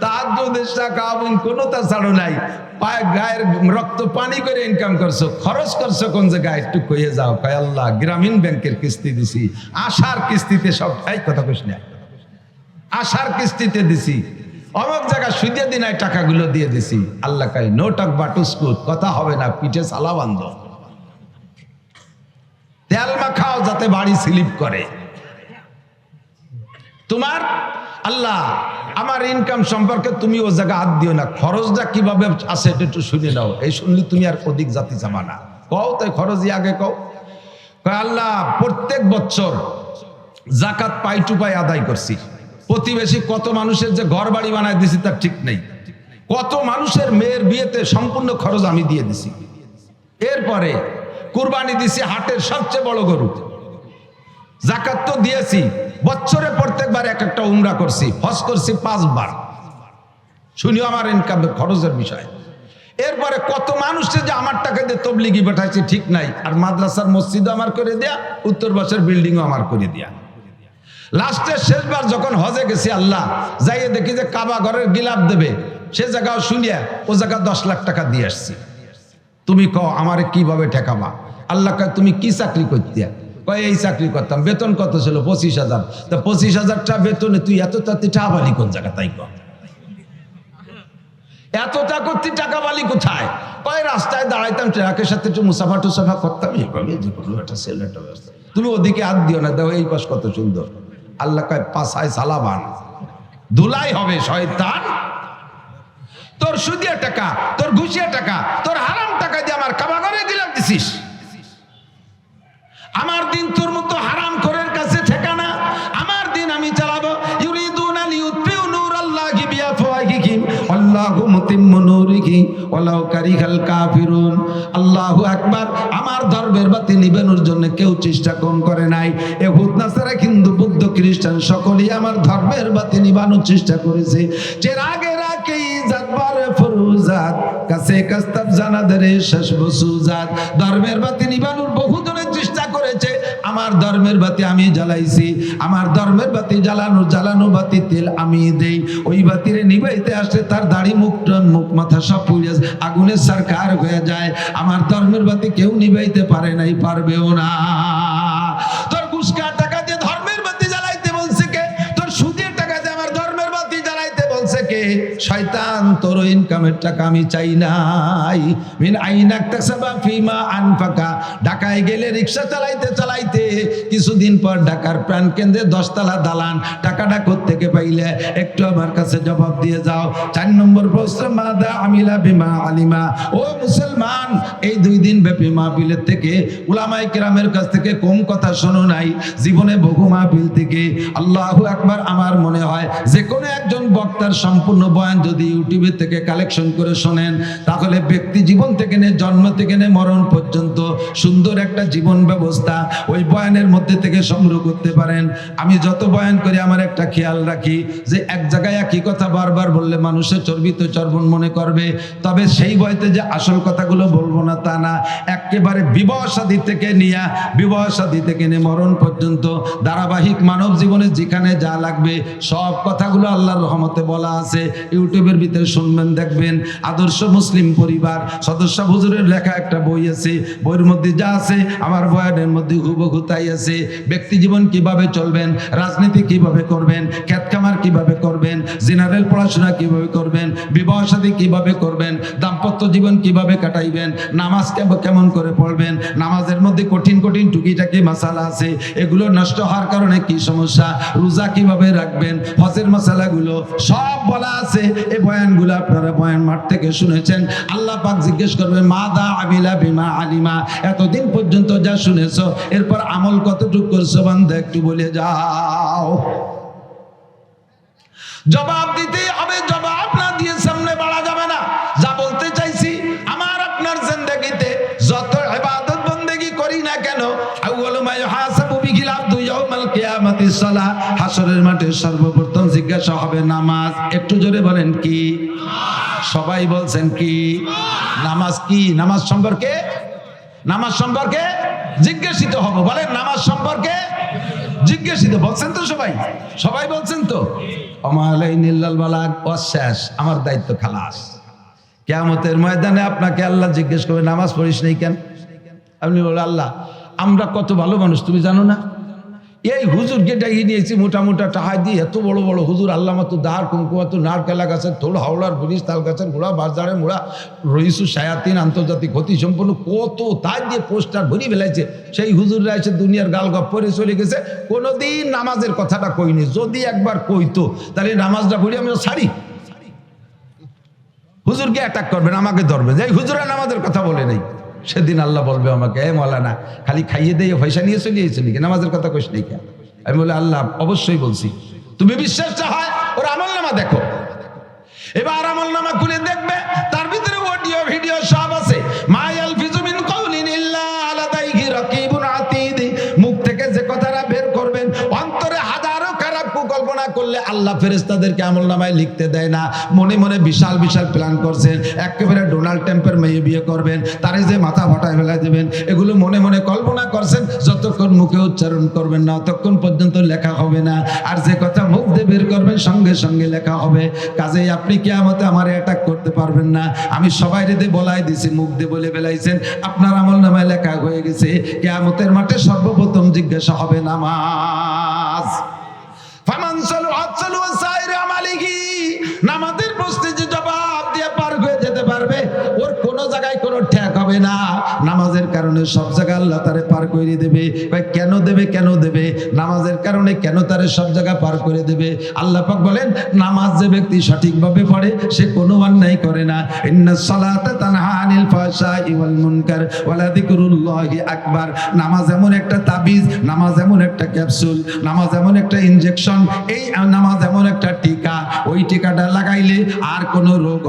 তার যদি টাকা কোনো তা ছাড়ো নাই, পায়ে গায়ের রক্ত পানি করে ইনকাম করছো, খরচ করছো কোন জায়গায় একটু কইয়ে যাও। কয় আল্লাহ গ্রামীণ ব্যাংকের কিস্তি দিছি, আশার কিস্তিতে সব এই কথা কইস না, আশার কিস্তিতে দিছি, অমুক জায়গায় সুদে দিনায় টাকাগুলো দিয়ে দিছি। আল্লাহ কয় নো টক বাটুস্কুট, কথা হবে না, পিঠে সালা বান্ধ, তেল মাখাও যাতে বাড়ি স্লিপ করে। তোমার আল্লাহ আমার ইনকাম সম্পর্কে তুমি ও জায়গা হাত দিও না, খরচটা কিভাবে আছে এটা একটু শুনে নাও। এই শুনলি তুমি আর অধিক জাতি যাবা না। কও তাই খরচই আগে কও। আল্লাহ প্রত্যেক বছর জাকাত পাই টু পাই আদায় করছি, প্রতিবেশী কত মানুষের যে ঘর বাড়ি বানায় দিছি তার ঠিক নেই, কত মানুষের মেয়ের বিয়েতে সম্পূর্ণ খরচ আমি দিয়ে দিছি। এরপরে কুরবানি দিছি হাটের সবচেয়ে বড় গরু, জাকাত তো দিয়েছি, বছরে প্রত্যেকবার এক একটা উমরা করছি, হজ করছি 5 বার। শুনিও আমার ইনকাম খরচের বিষয়। এরপরে কত মানুষকে যে আমার টাকা দিয়ে তবলিগি পাঠাইছি ঠিক নাই, আর মাদ্রাসার মসজিদও আমার করে দেয়া, উত্তর বাসের বিল্ডিংও আমার করে দেয়া। লাস্টের শেষবার যখন হজে গেছি আল্লাহ যাইয়ে দেখি যে কাবা ঘরের গিলাপ দেবে, সে জায়গাও শুনিয়া ও জায়গা 10 লাখ টাকা দিয়ে আসছি। তুমি কও আমারে কিভাবে ঠেকাবা? আল্লাহ কয় তুমি কি চাকরি করতিয়া? কয় এই চাকরি করতাম। বেতন কত ছিল? 25,000। তা 25,000 বেতনে তুই এত তাতে টাকা বালি কোন জায়গা? তাই কর এতটা করতে টাকা বালি কোথায়? কয় রাস্তায় দাঁড়াইতাম, ট্রাকের সাথে একটু মুসাফা টুসাফা করতাম, একটা সেলের ব্যবস্থা। তুমি ওদিকে হাত দিও না, দেখো এই পাশ কত সুন্দর। আল্লাহ কয় পাশায় সালাবান, ধুলাই হবে শয়তান। তোর সুদিয়া টাকা, তোর ঘুষিয়া টাকা, তোর হারাম টাকা দিয়ে আমার কাবা ঘরে দিলাম দিছিস। আমার দিন তোর মতো হারাম করের কাছে ঠিকানা। আমার দিন আমি চালাবো। ইউরিদুনা লিউতফিউ নূরাল্লাহি বিআফওয়াহিহিম আল্লাহু মুতিম্মু নূরিহি ওয়ালাউ কারিহাল কাফিরুন। আল্লাহু আকবার। আমার ধর্মের বাতি নিবানোর জন্য কেউ চেষ্টা কম করে নাই। ইহুদ নাসারা হিন্দু বৌদ্ধ খ্রিস্টান সকলেই আমার ধর্মের বাতি নিবানোর চেষ্টা করেছে। যে রাগে রাগে জাতবারে ফরুজাত কাছে কাস্তাব জানাদারে শেষ বসুজাত। ধর্মের বাতি নিবানোর বহু জনের চেষ্টা করেছে। আমার আমার ধর্মের বাতি আমি জ্বালাইছি, আমার ধর্মের বাতি জ্বালানো বাতি তেল আমি দেই। ওই বাতিরে নিবাইতে আসলে তার দাড়ি মুখ মাথা সব পুড়ে আগুনের সরকার হয়ে যায়। আমার ধর্মের বাতি কেউ নিবাইতে পারে নাই, পারবেও না। তোর ঘুষকা টাকা দিয়ে ধর্মের বাতি জ্বালাইতে বলছে কে? তোর সুদের টাকা দিয়ে আমার ধর্মের বাতি জ্বালাইতে বলছে কে? শয়তান, তোর ইনকামের টাকা আমি চাই নাই। মিন আইনা ইকতাসাবা ফিমা আনফাকা। ঢাকায় গেলে রিকশা চালাইতে চালাইতে কিছুদিন পর ঢাকার প্রাণ কেন্দ্রে 10 তলা দালান, টাকাটা কোত্থেকে পাইলে একটু আমার কাছে জবাব দিয়ে যাও। 4 নম্বর প্রশ্ন, মাদা আমিলা বিমা আলিমা। ও মুসলমান, এই 2 দিন ব্যাপী মাহফিলের থেকে উলামায়ে কেরামের কাছ থেকে কম কথা শোনো নাই। জীবনে বহু মাহফিল থেকে, আল্লাহু আকবার, আমার মনে হয় যে কোনো একজন বক্তার সম্পূর্ণ বয়ান যদি ইউটিউবে থেকে কালেকশন করে শোনেন, তাহলে ব্যক্তি জীবন থেকে নিয়ে জন্ম থেকে নিয়ে মরণ পর্যন্ত সুন্দর একটা জীবন ব্যবস্থা ওই বয়ানের মধ্যে থেকে সংগ্রহ করতে পারেন। আমি যত বয়ান করি আমার একটা খেয়াল রাখি যে এক জায়গায় একই কথা বারবার বললে মানুষের চর্বিত চর্বণ মনে করবে। তবে সেই বয়তে যে আসল কথাগুলো বলবো না তা না, একেবারে বিবাহ শাদী থেকে নিয়ে মরণ পর্যন্ত ধারাবাহিক মানব জীবনে যেখানে যা লাগবে সব কথাগুলো আল্লাহর রহমতে বলা আছে। ইউটিউবের ভিতরে শুনবেন, দেখবেন। আদর্শ মুসলিম পরিবার সদস্য হুজুরের লেখা একটা বই আছে, বইয়ের মধ্যে যা আছে আমার বয়ানের মধ্যে হুবহু তাই আছে। ব্যক্তি জীবন কিভাবে চলবেন, রাজনীতি কিভাবে করবেন, খেত খামার কিভাবে করবেন, জেনারেল পড়াশোনা কিভাবে করবেন, বিবাহ শাদী কিভাবে করবেন, দাম্পত্য জীবন কিভাবে কাটাইবেন, নামাজ কেমন করে পড়বেন, নামাজের মধ্যে কঠিন কঠিন টুকিটাকি মাসালা আছে, এগুলো নষ্ট হওয়ার কারণে কি সমস্যা, রোজা কিভাবে রাখবেন, হজের মাসালাগুলো সব বলা আছে। এই বয়ানগুলো আপনারা বয়ান মাঠ থেকে শুনেছেন। আল্লাহ পাক জিজ্ঞেস করবে, মাদা আমিলা বিমা আলিমা। এতদিন পর্যন্ত যা শুনেছো এরপর আমল কতটুকু করছো বান্দা, একটু বলে যাও। জবাব দিতে হবে, জবাব না দিয়ে সামনে বাড়া যাবে না। যা বলতে চাইছি, আমার আপনার জিন্দেগিতে যত ইবাদত বন্দেগি করি না কেন, আউয়ালু মা ইউহাসাবু বিহিল আবদু ইয়াউমাল কিয়ামাতিস সালাহ। হাসরের মাঠে সর্বপ্রথম জিজ্ঞাসা হবে নামাজ। একটু জোরে বলেন কি? সবাই বলছেন কি? নামাজ কি? নামাজ সম্পর্কে জিজ্ঞাসিত হব। বলেন, নামাজ সম্পর্কে জিজ্ঞাসিত। বলছেন তো সবাই বলছেন তো? আমালাইনিল্লাল বালাগ, শেষ, আমার দায়িত্ব খালাস। কিয়ামতের ময়দানে আপনাকে আল্লাহ জিজ্ঞেস করবে, নামাজ পড়িস নাই কেন? আপনি বলে, আল্লাহ আমরা কত ভালো মানুষ তুমি জানো না? এই হুজুরকে ডাকিয়ে নিয়েছি মোটা মোটা টাকা দিয়ে, এত বড় বড় হুজুর, আল্লাহ মাতু দাহার কুমকুমাতু নারকেলা গাছের থোড়, হাওড়ার ব্রিজ, তাল গাছের গোড়া, বাজারের মোড়া, রইসু শায়াতিন, আন্তর্জাতিক ক্ষতি সম্পন্ন কত তাই দিয়ে পোস্টার ভরি ফেলাইছে। সেই হুজুররা এসে দুনিয়ার গাল গপ করে চলে গেছে, কোনোদিন নামাজের কথাটা কইনি। যদি একবার কইতো তাহলে নামাজটা পড়ি আমি ছাড়ি। হুজুরকে অ্যাটাক করবেন, আমাকে ধরবেন, এই হুজুরা নামাজের কথা বলে নেই। সেদিন আল্লাহ বলবে আমাকে, এ মৌলানা খালি খাইয়ে দিয়ে পয়সা নিয়ে চলে এসেছি নাকি, নামাজের কথা কইস নাই কেন? আমি বলে, আল্লাহ অবশ্যই বলছি। তুমি বিশ্বাসটা হয় ওর আমল নামা দেখো। এবার আমল নামা খুলে দেখবে, তার ভিতরে অডিও ভিডিও সব আছে। মা ইয়ালফিজু মিন কাউলিন ইল্লা লাদাইহি রাকিবুন আতীদ। মুখ থেকে যে কথাটা বের করবেন, অন্তরে হাজারো খারাপ কুকল্পনা করলে আল্লাহ ফেরেশতাদেরকে আমল নামায় লিখতে দেয় না। মনে মনে বিশাল বিশাল প্ল্যান করছেন, একেবারে ডোনাল্ড ট্রাম্পের মেয়ে বিয়ে করবেন, তারে যে মাথা ফাটায় ফেলা দেবেন, এগুলো মনে মনে কল্পনা করছেন। যতক্ষণ মুখে উচ্চারণ করবেন না ততক্ষণ পর্যন্ত লেখা হবে না। আর যে কথা মুখ দিয়ে বের করবেন সঙ্গে সঙ্গে লেখা হবে। কাজেই আপনি কিয়ামতে আমারে অ্যাটাক করতে পারবেন না। আমি সবাই রেদে বলাই দিছি, মুখ দিয়ে বলে ফেলাইছেন, আপনার আমল নামায় লেখা হয়ে গেছে। কিয়ামতের মাঠে সর্বপ্রথম জিজ্ঞাসা হবে নামাজ। ফামান সালুহাত সালুহা সাইরি আমালিহি। নামাজের প্রশ্নে যে জবাব দিয়ে পার হয়ে যেতে পারবে, ওর কোনো জায়গায় কোনো ঠেক হবে না। নামাজের কারণে সব জায়গায় আল্লাহ তারে পার করে দেবে। ভাই কেন দেবে? নামাজের কারণে কেন তারে সব জায়গা পার করে দেবে? আল্লাহ পাক বলেন, নামাজ যে ব্যক্তি সঠিকভাবে পড়ে সে কোনো অন্যায় করে না। ইন্নাস সালাতা তানহা আনিল ফাহশাই ওয়াল মুনকার ওয়ালা যিকরুল্লাহি আকবার। নামাজ এমন একটা তাবিজ, নামাজ এমন একটা ক্যাপসুল, নামাজ এমন একটা ইনজেকশন, এই নামাজ এমন একটা টিকা, ওই টিকাটা লাগাইলে আর কোনো রোগ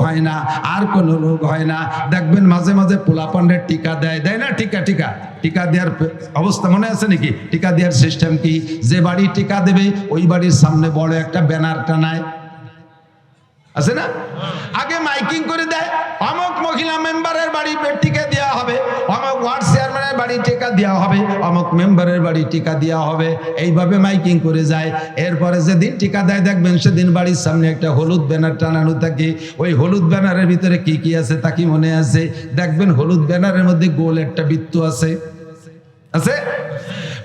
হয় না, দেখবেন মাঝে মাঝে পোলাপানের টিকা দেয় না? টিকা দেওয়ার অবস্থা মনে আছে নাকি? টিকা দেওয়ার সিস্টেম কি? যে বাড়ি টিকা দেবে ওই বাড়ির সামনে বড় একটা ব্যানার টানায়, আছে না? আগে মাইকিং করে দেয়, অমুক মহিলা মেম্বারের বাড়ি টিকা দেওয়া হবে, অমুক ওয়ার্ড চেয়ারম্যানের বাড়ি টিকা দেওয়া হবে, অমুক অমক মেম্বারের বাড়ি টিকা দেওয়া হবে, এইভাবে মাইকিং করে যায়। এরপরে যেদিন টিকা দেয় দেখবেন সেদিন বাড়ির সামনে একটা হলুদ ব্যানার টানানো থাকে। ওই হলুদ ব্যানারের ভিতরে কি কি আছে তা কি মনে আছে? দেখবেন হলুদ ব্যানারের মধ্যে গোল একটা বৃত্ত আছে, আছে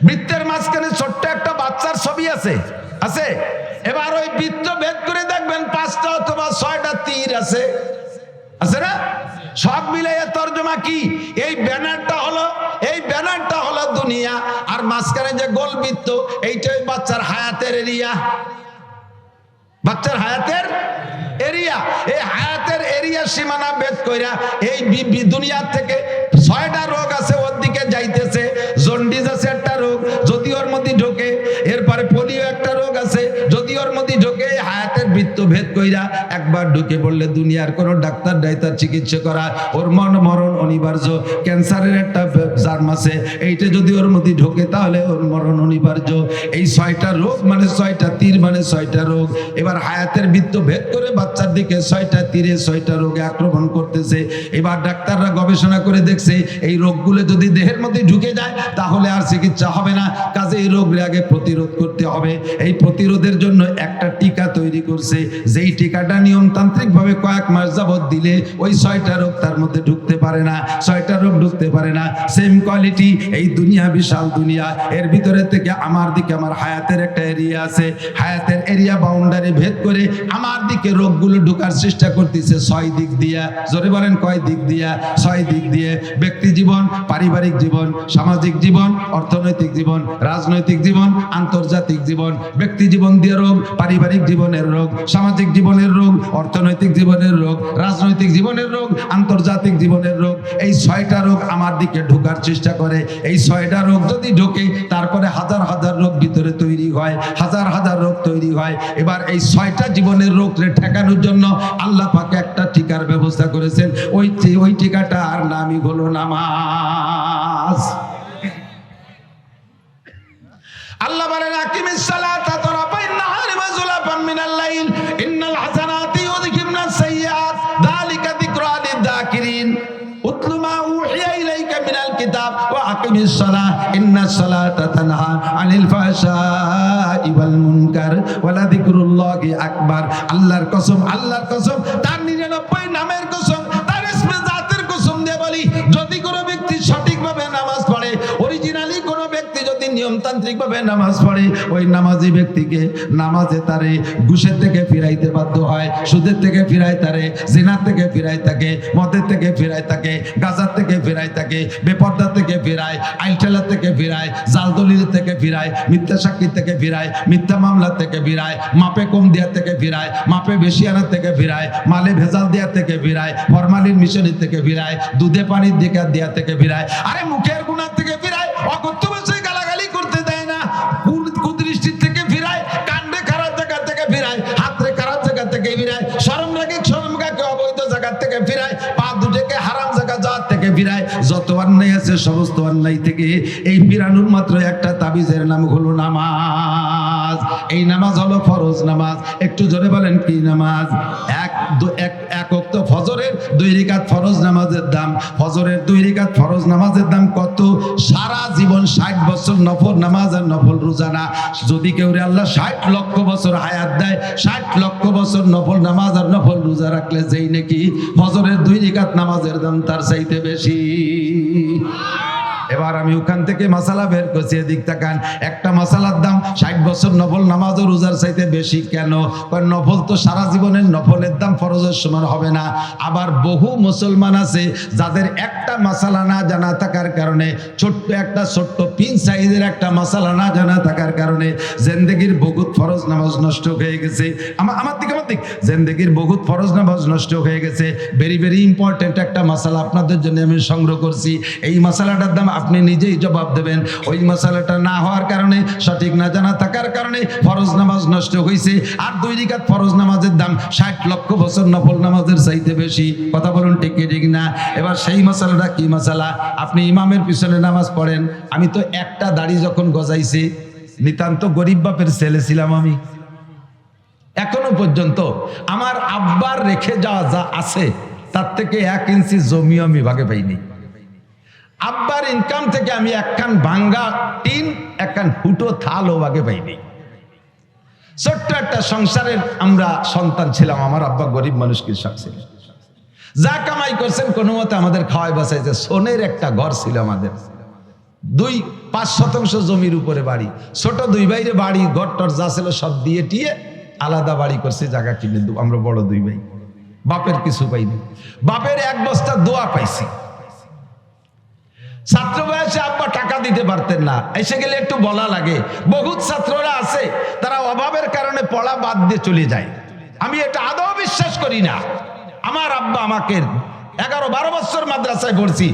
বৃত্তের মাঝখানে ছোট্ট একটা বাচ্চার ছবি আছে, আছে। এবার ওই বৃত্ত ভেদ করে দেখবেন 5টা অথবা 6টা তীর আছে, আছে না? সব মিলে তর্জমা কি? এই ব্যানারটা হলো দুনিয়া, আর মাঝখানে যে গোল বৃত্ত এইটাই বাচ্চার হায়াতের এরিয়া, বাচ্চার হায়াতের এরিয়া। এই হায়াতের এরিয়া সীমানা ভেদ কইরা এই দুনিয়ার থেকে 6টা রোগ আছে ওর দিকে যাইতেছে। জন্ডিস আছে একটা রোগ, যদি ওর মধ্যে ঢোকে। এরপরে পোলিও একটা রোগ আছে, যদি ওর মধ্যে ঢোকে। হায়াতের বৃত্ত ভেদ কইরা একবার ঢুকে পড়লে দুনিয়ার কোনো ডাক্তার ডাইতার চিকিৎসা করা ওর মরণ অনিবার্য। ক্যান্সারের একটা জার্ম আছে, এইটা যদি ওর মধ্যে ঢোকে তাহলে ওর মরণ অনিবার্য। এই 6টা রোগ মানে 6টা তীর মানে 6টা রোগ। এবার হায়াতের বৃত্ত ভেদ করে বাচ্চার দিকে 6টা তীরে 6টা রোগে আক্রমণ করতেছে। এবার ডাক্তাররা গবেষণা করে দেখছে এই রোগগুলো যদি দেহের মধ্যে ঢুকে যায় তাহলে আর চিকিৎসা হবে না, কাজে এই রোগের আগে প্রতিরোধ করতে হবে। এই প্রতিরোধের জন্য একটা টিকা তৈরি করছে, যেই টিকাটা নিয়মতান্ত্রিক ভাবে কয়েক মাস যাবত দিলে ওই 6টা রোগ তার মধ্যে ঢুকতে পারে না, 6টা রোগ ঢুকতে পারে না। সেম কোয়ালিটি এই দুনিয়া, বিশাল দুনিয়া, এর ভিতরে থেকে আমার দিকে আমার হায়াতের একটা এরিয়া আছে। হায়াতের এরিয়া বাউন্ডারি ভেদ করে আমার দিকে রোগগুলো ঢোকার চেষ্টা করতেছে 6 দিক দিয়া। জোরে বলেন কয় দিক দিয়া? 6 দিক দিয়ে। ব্যক্তি জীবন, পারিবারিক জীবন, সামাজিক জীবন, অর্থনৈতিক জীবন, রাজনৈতিক জীবন, আন্তর্জাতিক জীবন। ব্যক্তি জীবন দিয়ে রোগ, পারিবারিক জীবনের রোগ, সামাজিক জীবনের রোগ, অর্থনৈতিক জীবনের রোগ, রাজনৈতিক জীবনের রোগ, আন্তর্জাতিক জীবনের রোগ। এই 6টা রোগ আমার দিকে ঢোকার চেষ্টা করে। এই 6টা রোগ যদি ঢোকে তারপরে হাজার হাজার রোগ ভিতরে তৈরি হয়, হাজার হাজার রোগ তৈরি হয়। এবার এই 6টা জীবনের রোগকে ঠেকানোর জন্য আল্লাহ পাক একটা টিকার ব্যবস্থা করেছেন। ওই টিকাটার নামই হলো নামাজ। আল্লাহ বলেন আকিমিস সালাতা তারাফাইন নাহারি ওয়া যুলাফান মিনাল লাইল ইন্নাল হাসানাতি ইউযহিবনাস সাইয়্যাত যালিকা যিকরা লিয-যাকিরিন উতলু মা উহিয়া ইলাইকা মিনাল কিতাব ওয়া আকিমিস সালাহ ইন্নাস সালাতা তানহা আনিল ফাহশাই ওয়াল মুনকার ওয়া লাযিকরুল্লাহি আকবার। আল্লাহর কসম, আল্লাহর কসম, তার 99 নামের কসম, তার ইসমে জাতের কসম দিয়ে বলি, যদি কোনো ব্যক্তি সঠিকভাবে নামাজ পড়ে, অরিজিনালি কোনো ব্যক্তি যদি নিয়মতান্ত্রিক ভাবে নামাজ পড়ে, ওই নামাজি ব্যক্তিকে নামাজে তারে ঘুষের থেকে ফিরাইতে বাধ্য হয়, সুদের থেকে ফিরাই তারে, জিনার থেকে ফিরাই থাকে, মদের থেকে ফিরাই থাকে, গাজার থেকে ফিরাই থাকে, বেপর্দা থেকে ফিরায়, আইলঠেলা থেকে ফিরায়, জাল দলিল থেকে ফিরায়, মিথ্যা সাক্ষী থেকে ফিরায়, মিথ্যা মামলা থেকে ফিরায়, মাপে কম দেওয়ার থেকে ফিরায়, মাপে বেশি আনার থেকে ফিরায়, মালে ভেজাল দেওয়ার থেকে ফিরায়, ফরমালিন মিশনের থেকে ফিরায়, দুধে পানির দিকে দেওয়ার থেকে ফিরায়, আরে মুখের গুনার থেকে ফিরায়, অকথ্য ভাষায় গালাগালি করতে দেয় না, কুদৃষ্টির থেকে ফিরায়, কাণ্ডে খারাপ জায়গা থেকে ফিরায়, হাতে খারাপ জায়গা থেকে ফিরায়, শরম রাখে অবৈধ জায়গা থেকে ফিরায়, পা দুটোকে হারাম জায়গা যাওয়ার থেকে ফিরায়। যত অন্যায় আছে সমস্ত অন্যায় থেকে এই ফিরানোর মাত্র একটা তাবিজের নাম হলো নামাজ। এই নামাজ হলো ফরজ নামাজ। একটু জোরে বলেন কি নামাজ? এক ওয়াক্ত ফজরের 2 রাকাত ফরজ নামাজের দাম, ফজরের 2 রাকাত ফরজ নামাজের দাম কত? সারা জীবন 60 বছর নফল নামাজ আর নফল রোজা না। যদি কেউ আল্লাহ 60 লক্ষ বছর হায়াত দেয়, 60 লক্ষ বছর নফল নামাজ আর নফল রোজা রাখলে যেই নাকি ফজরের 2 রাকাত নামাজের দাম তার চাইতে বেশি। এবার আমি ওখান থেকে মশালা বের করছি, এদিক তাকান। একটা মশালার দাম 60 বছর নফল নামাজ ও রোজার চাইতে বেশি কেন? কারণ নফল তো সারা জীবনের নফলের দাম ফরজের সমান হবে না। আবার বহু মুসলমান আছে যাদের একটা মশালা না জানা থাকার কারণে, ছোট্ট পিন সাইজের একটা মশালা না জানা থাকার কারণে জিন্দেগির বহুত ফরজ নামাজ নষ্ট হয়ে গেছে। আমার দিক জিন্দেগির বহুত ফরজ নামাজ নষ্ট হয়ে গেছে। ভেরি ভেরি ইম্পর্টেন্ট একটা মশালা আপনাদের জন্য আমি সংগ্রহ করছি। এই মশালাটার দাম আপনি নিজেই জবাব দেবেন। ওই মশালাটা না হওয়ার কারণে, সঠিক না জানা থাকার কারণে ফরজ নামাজ নষ্ট হয়েছে। আর 2 রাকাত ফরজ নামাজের দাম 60 লক্ষ বছর নফল নামাজের চাইতে বেশি। কথা বলুন ঠিক কি ঠিক না? এবার সেই মশালাটা কি মশালা? আপনি ইমামের পিছনে নামাজ পড়েন। আমি তো একটা দাড়ি যখন গজাইছি, নিতান্ত গরিব বাপের ছেলে ছিলাম আমি। এখনো পর্যন্ত আমার আব্বার রেখে যাওয়া যা আছে তার থেকে 1 ইঞ্চি জমিও আমি ভাগে পাইনি। আব্বার ইনকাম থেকে আমি একখান ভাঙ্গা টিন একখান ফুটো থালও আগে পাইনি। ছোট্ট একটা সংসারের আমরা সন্তান ছিলাম, আমার আব্বা গরিব মানুষ কৃষক ছিল, যা কামাই করছেন কোনো মতে আমাদের খাওয়াই বাঁচাইছে। সোনের একটা ঘর ছিল আমাদের, 2-5 শতাংশ জমির উপরে বাড়ি, ছোট 2 ভাইরে বাড়ি ঘর টর যা ছিল সব দিয়ে টিয়ে আলাদা বাড়ি করছে, জায়গা কিনে আমরা বড় 2 ভাই। বাপের কিছু পাইনি, বাপের 1 বস্তা দোয়া পাইছি। ছাত্র বয়সে আব্বা টাকা দিতে পারতেন না, এসে গেলে একটু বলা লাগে। বহুত ছাত্ররা আছে তারা অভাবের কারণে পড়া বাদ দিয়ে চলে যায়। আমি এটা আদৌ বিশ্বাস করি না। আমার আব্বা আমাকে 11-12 বছর মাদ্রাসায় পড়ছি,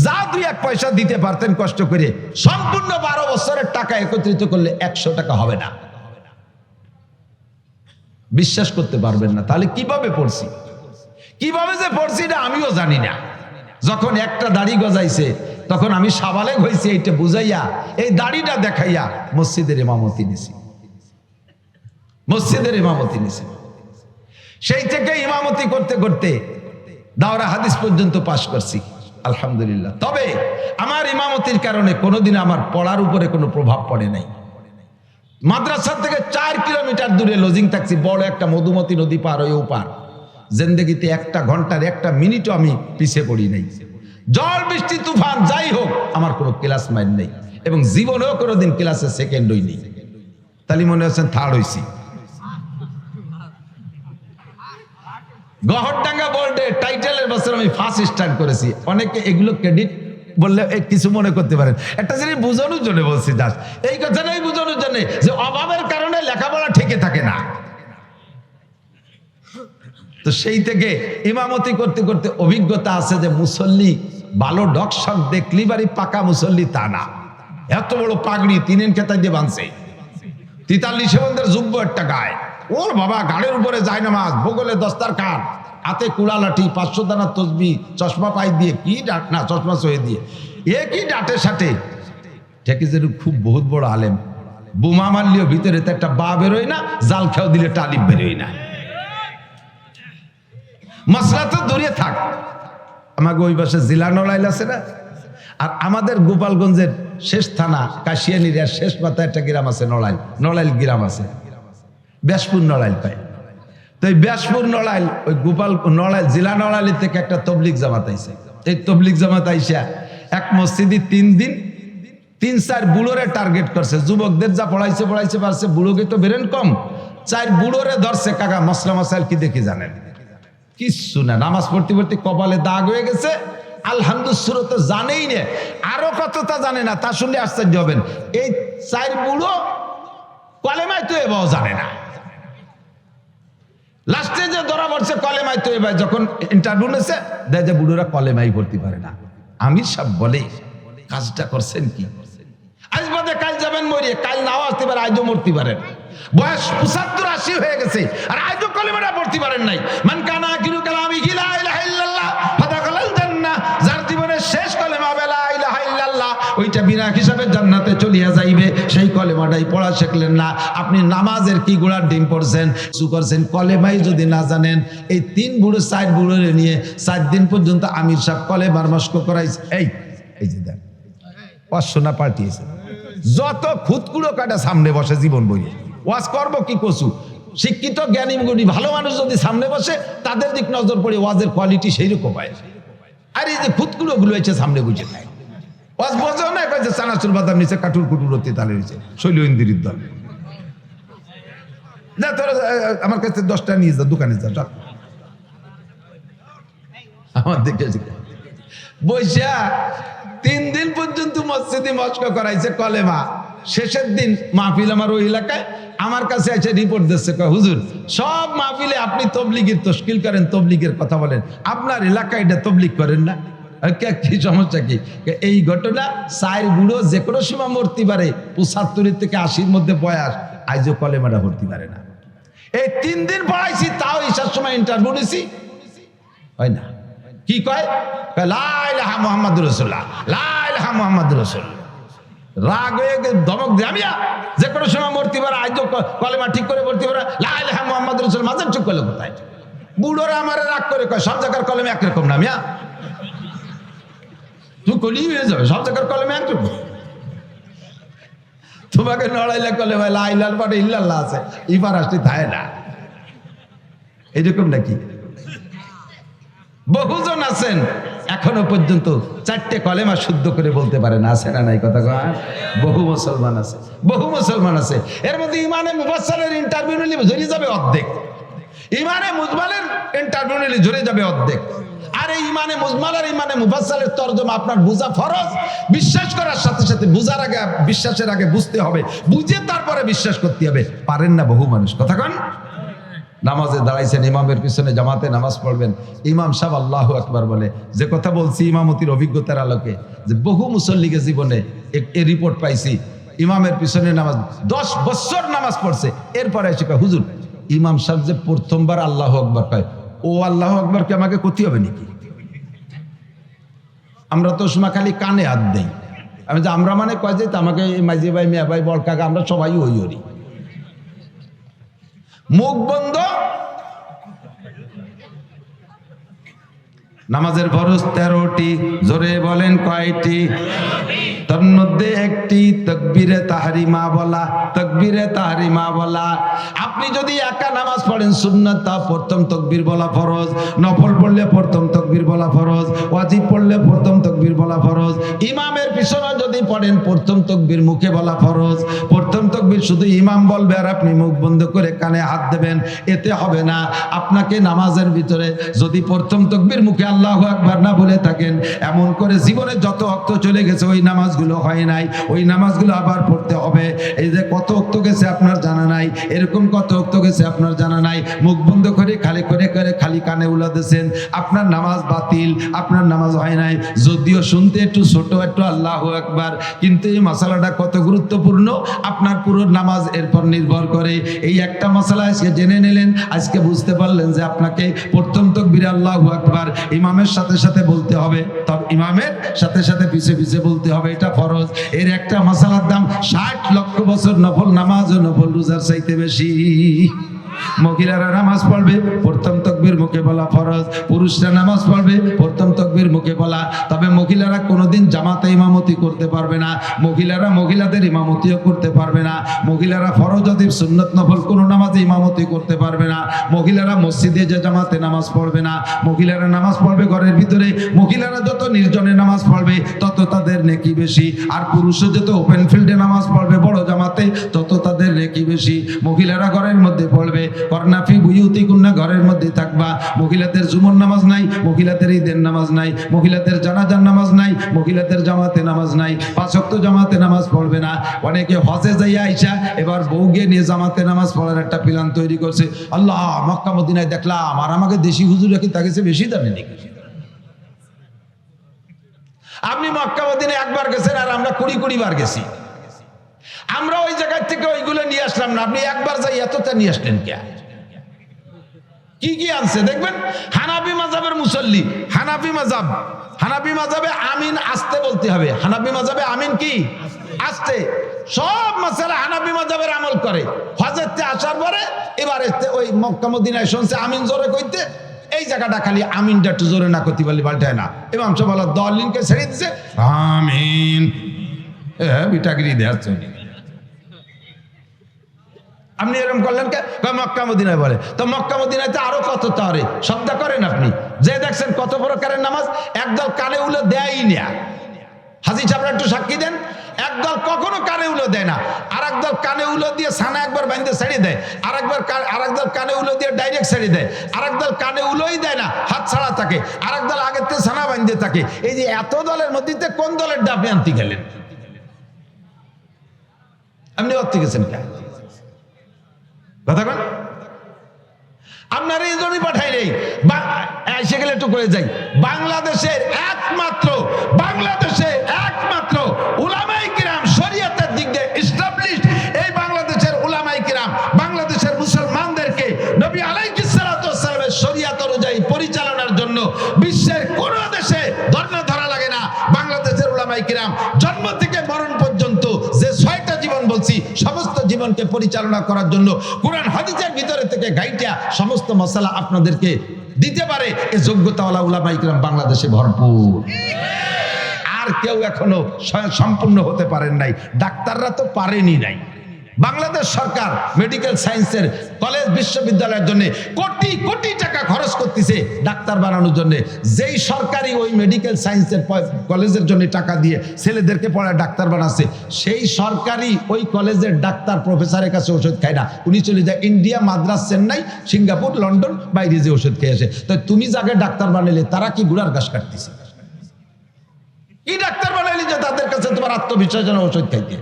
যা 2-1 পয়সা দিতে পারতেন কষ্ট করে, সম্পূর্ণ 12 বছরের টাকা একত্রিত করলে 100 টাকা হবে না। বিশ্বাস করতে পারবেন না। তাহলে কিভাবে পড়ছি, কিভাবে যে পড়ছি না আমিও জানি না। যখন একটা দাড়ি গজাইছে তখন আমি সাবালেগ হয়েছি, এইটা বুঝাইয়া এই দাড়িটা দেখাইয়া মসজিদের ইমামতি নিছি, মসজিদের ইমামতি নিছি। সেই থেকে ইমামতি করতে করতে দাওরা হাদিস পর্যন্ত পাশ করছি আলহামদুলিল্লাহ। তবে আমার ইমামতির কারণে কোনোদিন আমার পড়ার উপরে কোনো প্রভাব পড়ে নাই। মাদ্রাসা থেকে 4 কিলোমিটার দূরে লজিং থাকছি, বড় একটা মধুমতি নদী পার হয়ে ওপার। জিন্দেগিতে 1 ঘন্টার 1 মিনিটও আমি পিছিয়ে পড়ি নাই। জল বৃষ্টি তুফান যাই হোক আমার কোনো ক্লাস মাইন নেই, এবং জীবনেও কোনোদিন ক্লাসে সেকেন্ড হইনি। তাহলে মনে হচ্ছেন থার্ড হইছি। গহরডাঙ্গা বোর্ডে টাইটেলের বছর আমি ফার্স্ট স্টার্ট করেছি। অনেকে এগুলো ক্রেডিট বললে কিছু মনে করতে পারেন, একটা জিনিস বোঝানোর জন্য বলছি, জাস্ট এই কথাটাই বোঝানোর জন্য যে অভাবের কারণে লেখাপড়া ঠেকে থাকে না। তো সেই থেকে ইমামতি করতে করতে অভিজ্ঞতা আছে যে মুসল্লি ভালো ডকশক দেখলি বাড়ি পাকা মুসল্লি তা না। এত বড় পাগড়ি 3 খেতায় দিয়ে বাঁধছে, 43 বন্ধের যুব্য একটা গায়ে, ওর বাবা গাড়ির উপরে যায় নামাজ, বগলে দস্তারখান, হাতে কুড়া লাঠি, 500 দানা তসবি, চশমা পাই দিয়ে, কি ডাট না চশমা সয়ে দিয়ে, একই ডাটের সাথে ঠেকেছে। খুব বহুত বড় আলেম, বোমা মারলেও ভিতরে তো একটা বা বেরোয় না, জাল খেয়াও দিলে টালিব বেরোয় না। মশলা তো দূরে থাক, আমাকে ওই পাশে জেলা নড়াইল আছে না, আর আমাদের গোপালগঞ্জের শেষ থানা কাশিয়ানির শেষ মাথায় একটা গ্রাম আছে নড়াইল, নড়াইল গ্রাম আছে, ব্যাসপুর নড়াইল পায়। তো এই ব্যাসপুর নড়াইল, ওই গোপাল নড়াইল জেলা নড়াইল থেকে একটা তবলিগ জামাত আইছে। এই তবলিগ জামাত আইসা এক মসজিদে 3 দিন 3-4 বুড়োরে টার্গেট করছে। যুবকদের যা পড়াইছে পারছে, বুড়োকে তো বেরেন কম, 4 বুড়োরে ধরছে। কাকা মশলা মশাইল কি দেখি জানেন? কিচ্ছু না, নামাজ পড়তে পড়তে কপালে দাগ হয়ে গেছে। আলহামদুলিল্লাহ তো জানেই না, আরো কতটা জানে না, তা শুনলে আশ্চর্য হবেন। এই 4 বুড়ো কলেমায় তো এবাও জানে না। লাস্টে যে ধরা পড়ছে কলেমায় তো এবার, যখন ইন্টারভিউ নিয়েছে দেখে যে বুড়োরা কলেমাই পড়তে পারে না। আমির সাহেব বলে কাজটা করছেন কি, আজ বাদে কাল যাবেন মরিয়ে, কাল নাও আসতে পারে, আজও মরতে পারেন। বয়স 75-80 হয়ে গেছে আর আজও কলেমাটা পড়তে পারেন নাই। মান কানা আখিরু কালামিহি লা ইলাহা ইল্লাল্লাহ ফাদাখালাল জান্নাহ, যার জীবনের শেষ কলেমা লা ইলাহা ইল্লাল্লাহ, ওইটা বিনা হিসাবে জান্নাতে চলিয়া যাইবে। সেই কলেমাটাই পড়া শিখলেন না, আপনি নামাজের কি গোড়ার ডিম পড়ছেন, কিছু করছেন, কলেমাই যদি না জানেন। এই 3 বুড়ো 4 বুড়োরে নিয়ে 4 দিন পর্যন্ত আমির সাহেব কলেমার মস্ক করাইছে। এই যে দেখ অশ্বনা পাল্টিয়েছে, যত খুদকুড়ো কাটা সামনে বসে জীবন বইয়ে ওয়াজ করবো কি কসু। শিক্ষিত জ্ঞানী গুণী ভালো মানুষ যদি সামনে বসে, তাদের দিক নজর পড়ে ওয়াজের কোয়ালিটি সেই রকম হয়। আর এই যে খুদকুড়ো গুলো হয়েছে সামনে বুঝে খায়, ওয়াজ বোঝেও না, কয়েছে চানাচুর বাদাম নিচে, কাঠুর কুটুর রতি তালে নিচে, শৈল ইন্দিরির দল। যা তোরা আমার কাছে 10টা নিয়ে যা, দোকানে যা, আমার দিকে বৈশা 3 দিন পর্যন্ত মসজিদে মস্ক করাইছে কলেমা। শেষের দিন মাহফিল আমার ওই এলাকায়, আমার কাছে এসে রিপোর্ট দিচ্ছে, হুজুর সব মাহফিলে আপনি তবলিগের তশকিল করেন, তবলিগের কথা বলেন, আপনার এলাকায় এটা তবলিগ করেন না, কি সমস্যা কি? এই ঘটনা 4 বুড়ো যে কোনো সময় মরতে পারে, 75 থেকে 80-র মধ্যে বয়স, আজও কলেমাটা ভর্তি পারে না। এই 3 দিন পড়াইছি, তাও ঈশার সময় ইন্টারভিউ নিছি, হয় না। কি কয়? লা ইলাহা মুহাম্মাদুর রাসূলুল্লাহ, লা ইলাহা মুহাম্মাদুর রাসূলুল্লাহ। রাগ হয়ে ধমক দিয়ে, আমি যে কোনো সময় মরতে পারে, আজও কলেমা ঠিক করে মরতে পারে, লা ইলাহা মুহাম্মাদুর রাসূলুল্লাহ। মাঝে ঠিক করলে কোথায়? বুড়োরা আমার রাগ করে কয় সব জায়গার কলেমা একরকম না, মিয়া তুমি কলি হয়ে যাবে, সব জায়গার কলমে একটু তোমাকে নড়াইলে কলে ভাই লাইলাল পাটে ইল্লাল্লাহ আছে, ইবার আসতে থাকে না, এরকম নাকি? বহুজন আছেন এখনো পর্যন্ত 4টে কলেমা শুদ্ধ করে বলতে পারে না, আছে না নাই কথা কয়? বহু মুসলমান আছে, বহু মুসলমান আছে। এর মধ্যে ইমানে মুফাসসালের ইন্টারভিউ নিলে ঝরে যাবে অর্ধেক, ইমানে মুজমালের ইন্টারভিউ নিলে ঝরে যাবে অর্ধেক। আর এই ইমানে মুজমাল আর ইমানে মুফাসসালের তরজমা আপনার বুঝা ফরজ। বিশ্বাস করার সাথে সাথে বুঝার আগে, বিশ্বাসের আগে বুঝতে হবে, বুঝে তারপরে বিশ্বাস করতে হবে। পারেন না বহু মানুষ, কথা কন। নামাজে দাঁড়াইছেন, ইমামের পিছনে জামাতে নামাজ পড়বেন, ইমাম সাহেব আল্লাহু আকবার বলে, যে কথা বলছি ইমামতির অভিজ্ঞতার আলোকে, যে বহু মুসল্লিকে জীবনে এই রিপোর্ট পাইছি, ইমামের পিছনে নামাজ 10 বছর নামাজ পড়ছে, এরপরে এসে কয় হুজুর ইমাম সাহেব যে প্রথমবার আল্লাহু আকবার কয়, ও আল্লাহু আকবার কি আমাকে ক্ষতি হবে নাকি? আমরা তো সময় খালি কানে হাত দেই। আমি যে আমরা মানে কয় যে আমাকে মাঝি ভাই, মিয়া ভাই, বড় কাকা, আমরা সবাই ওই ওরি। মুখ বন্ধ। নামাজের ফরজ 13টি, জোরে বলেন কয়টি? তার মধ্যে একটি তাকবীরে তাহরিমা বলা, তাকবীরে তাহরিমা বলা। আপনি যদি একা নামাজ পড়েন সুন্নাত, তা প্রথম তাকবীর বলা ফরজ, নফল পড়লে প্রথম তাকবীর বলা ফরজ, ওয়াজিব পড়লে প্রথম তাকবীর বলা ফরজ। ইমামের পিছনে যদি পড়েন প্রথম তাকবীর মুখে বলা ফরজ। প্রথম তাকবীর শুধু ইমাম বলবে আর আপনি মুখ বন্ধ করে কানে হাত দেবেন, এতে হবে না। আপনাকে নামাজের ভিতরে যদি প্রথম তাকবীর মুখে আল্লাহু আকবার না বলে থাকেন, এমন করে জীবনে যত ওয়াক্ত চলে গেছে ওই নামাজগুলো হয় নাই, ওই নামাজগুলো আবার পড়তে হবে। এই যে কত ওয়াক্ত গেছে আপনার জানা নাই, এরকম কত ওয়াক্ত গেছে আপনার জানা নাই, মুখ বন্ধ করে খালি কানে উলাতেছেন, আপনার নামাজ বাতিল, আপনার নামাজ হয় নাই। যদিও শুনতে একটু ছোট, একটু আল্লাহু আকবার, কিন্তু এই মশালাটা কত গুরুত্বপূর্ণ আপনার পুরো নামাজ এরপর নির্ভর করে। এই একটা মশলা আজকে জেনে নিলেন, আজকে বুঝতে পারলেন যে আপনাকে প্রথম তাকবীরে আল্লাহু আকবার ইমামের সাথে সাথে বলতে হবে, তবে ইমামের সাথে সাথে পিছে পিছে বলতে হবে, এটা ফরজ। এর একটা মশালার দাম 60 লক্ষ বছর নফল নামাজ ও নফল রোজার চাইতে বেশি। মহিলারা নামাজ পড়বে প্রথম তাকবীর মুখে বলা ফরজ, পুরুষরা নামাজ পড়বে প্রথম তাকবীর মুখে বলা। তবে মহিলারা কোনোদিন জামাতে ইমামতি করতে পারবে না, মহিলারা মহিলাদের ইমামতিও করতে পারবে না, মহিলারা ফরজ অথবা সুন্নত নফল কোনো নামাজে ইমামতি করতে পারবে না, মহিলারা মসজিদে যে জামাতে নামাজ পড়বে না, মহিলারা নামাজ পড়বে ঘরের ভিতরে। মহিলারা যত নির্জনে নামাজ পড়বে তত তাদের নেকি বেশি, আর পুরুষরা যত ওপেন ফিল্ডে নামাজ পড়বে বড় জামাতে তত তাদের নেকি বেশি। মহিলারা ঘরের মধ্যে পড়বে, করনাফি বুয়ুতিকুন্না, ঘরের মধ্যে থাকবা। মহিলাদের জুমুর নামাজ নাই, মহিলাদের ঈদের নামাজ নাই, মহিলাদের জানাজার নামাজ নাই, মহিলাদের জামাতে নামাজ নাই, 5 ওয়াক্ত জামাতে নামাজ পড়বে না। অনেকে হজে যাইয়া আইসা এবার বউকে নিয়ে জামাতে নামাজ পড়ার একটা প্ল্যান তৈরি করছে। আল্লাহ, মক্কা মদিনায় দেখলাম, আর আমাকে দেশি হুজুর রাখি তাকে বেশি দামে নাকি? আপনি মক্কা মদিনায় একবার গেছেন আর আমরা 20 বার গেছি। আমরা ওই জায়গা থেকে ওইগুলো নিয়ে আসলাম না, আপনি একবার যাই এতটা নিয়ে আসলেন কে? কি কি আনছে দেখবেন। হানাফি মাযহাবের মুসল্লি, হানাফি মাযহাবে আমিন আস্তে বলতে হবে। হানাফি মাযহাবে আমিন কি আস্তে। সব মাসালা হানাফি মাযহাবের আমল করে। হজরতে আসার পরে এবার ওই মক্কা মদিনায় শুনছে আমিন জোরে কইতে, এই জায়গাটা খালি আমিনটা একটু জোরে না করতে পারলে পাল্টায় না। ইমাম সাহেব বলা দলিনকে ছেড়ে দিছে আমিন, বিটাগিরি দেখাচ্ছে। আপনি এরকম করলেন কে? মক্কা মদিনায় বলে তো, মক্কা মদিনাতে আরো কত তারে শব্দ করেন আপনি, যে দেখছেন কত প্রকারের নামাজ। একদল কানে উলো দেয়ই না, হাজি সাহেবরা একটু সাক্ষী দেন। একদল কখনো কানে উলো দেয় না, আর একদল কানে উলো দিয়ে ছানা একবার বাঁধতে ছেড়ে দেয়, আরেকদল কানে উলো দিয়ে ডাইরেক্ট ছেড়ে দেয়, আরেকদল কানে উলোই দেয় না, হাত ছাড়া থাকে, আরেকদল আগের থেকে ছানা বাঁধতে থাকে। এই যে এত দলের মধ্যে কোন দলের ডাবে আনতে গেলেন আপনি? অর্থে গেছেন কে কথা কন? আপনার এই জন্যই পাঠাই নেই। এসে গেলে একটু করে যাই, বাংলাদেশের একমাত্র উলামায়ে কিরাম শরীয়তের দিক দিয়ে এস্টাবলিশড, এই বাংলাদেশের উলামায়ে কিরাম বাংলাদেশের মুসলমানদেরকে নবী আলাইহিস সালাতু ওয়াস সালামের শরীয়ত অনুযায়ী পরিচালনার জন্য বিশ্বের কোন দেশে ধর্ম ধরা লাগে না। বাংলাদেশের উলামায়ে কিরাম জন্ম থেকে মরণ পর্যন্ত যে 6টা জীবন বলছি, সমস্ত জীবনকে পরিচালনা করার জন্য কুরআন হাদিসের ভিতরে থেকে গাইটা সমস্ত মাসালা আপনাদেরকে দিতে পারে এই যোগ্যতাওয়ালা উলামায়ে কিরাম বাংলাদেশে ভরপুর। আর আর কেউ এখনো সম্পূর্ণ হতে পারেন নাই, ডাক্তাররা তো পারেনি নাই। বাংলাদেশ সরকার মেডিকেল সায়েন্সের কলেজ বিশ্ববিদ্যালয়ের জন্য কোটি কোটি টাকা খরচ করতেছে ডাক্তার বানানোর জন্য। যেই সরকারি ওই মেডিকেল সায়েন্সের কলেজের জন্য টাকা দিয়ে ছেলেদেরকে পড়ায় ডাক্তার বানাচ্ছে, সেই সরকারি ওই কলেজের ডাক্তার প্রফেসরের কাছে ওষুধ খায় না, উনি চলে যায় India, Madras, Chennai, Singapore, London, বাইরে যে ওষুধ খেয়ে আসে। তো তুমি যাকে ডাক্তার বানাইলে তারা কি গুড়ার ঘাস কাটতেছে? কি ডাক্তার বানাইলে যে তাদের কাছে তোমার আত্মবিশ্বাস যেন ওষুধ খাইতে?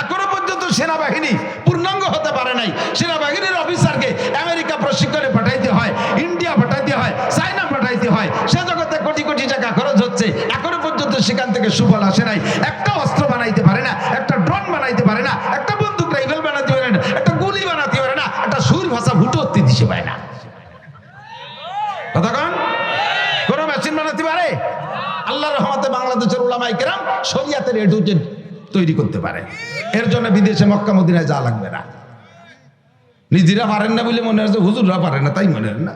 এখনো পর্যন্ত সেনাবাহিনী পূর্ণাঙ্গ হতে পারে নাই। সেনাবাহিনীর অফিসারকে আমেরিকা প্রশিক্ষণে পাঠাইতে হয়, ইন্ডিয়া পাঠাইতে হয়, চায়না পাঠাইতে হয়, সে জগতে কোটি কোটি টাকা খরচ হচ্ছে, এখনো পর্যন্ত সেখান থেকে সুফল আসে নাই। একটা অস্ত্র বানাইতে পারে না, একটা ড্রোন বানাইতে পারে না, একটা বন্দুক রাইফেল বানাতে পারে না, একটা গুলি বানাতে পারে না, একটা সুর ভাষা ফুটো দিতে পারে না। কথা কন? কোন মেশিন বানাতে পারে? আল্লাহর রহমতে বাংলাদেশের উলামায়ে কেরাম শরিয়াতের এ টু জেড তৈরি করতে পারে। এর জন্য বিদেশে মক্কা মদিনায় যাওয়া লাগবে না। নিজেরা পারেন না বলে মনে হচ্ছে হুজুররা পারে না, তাই মনে হয় না।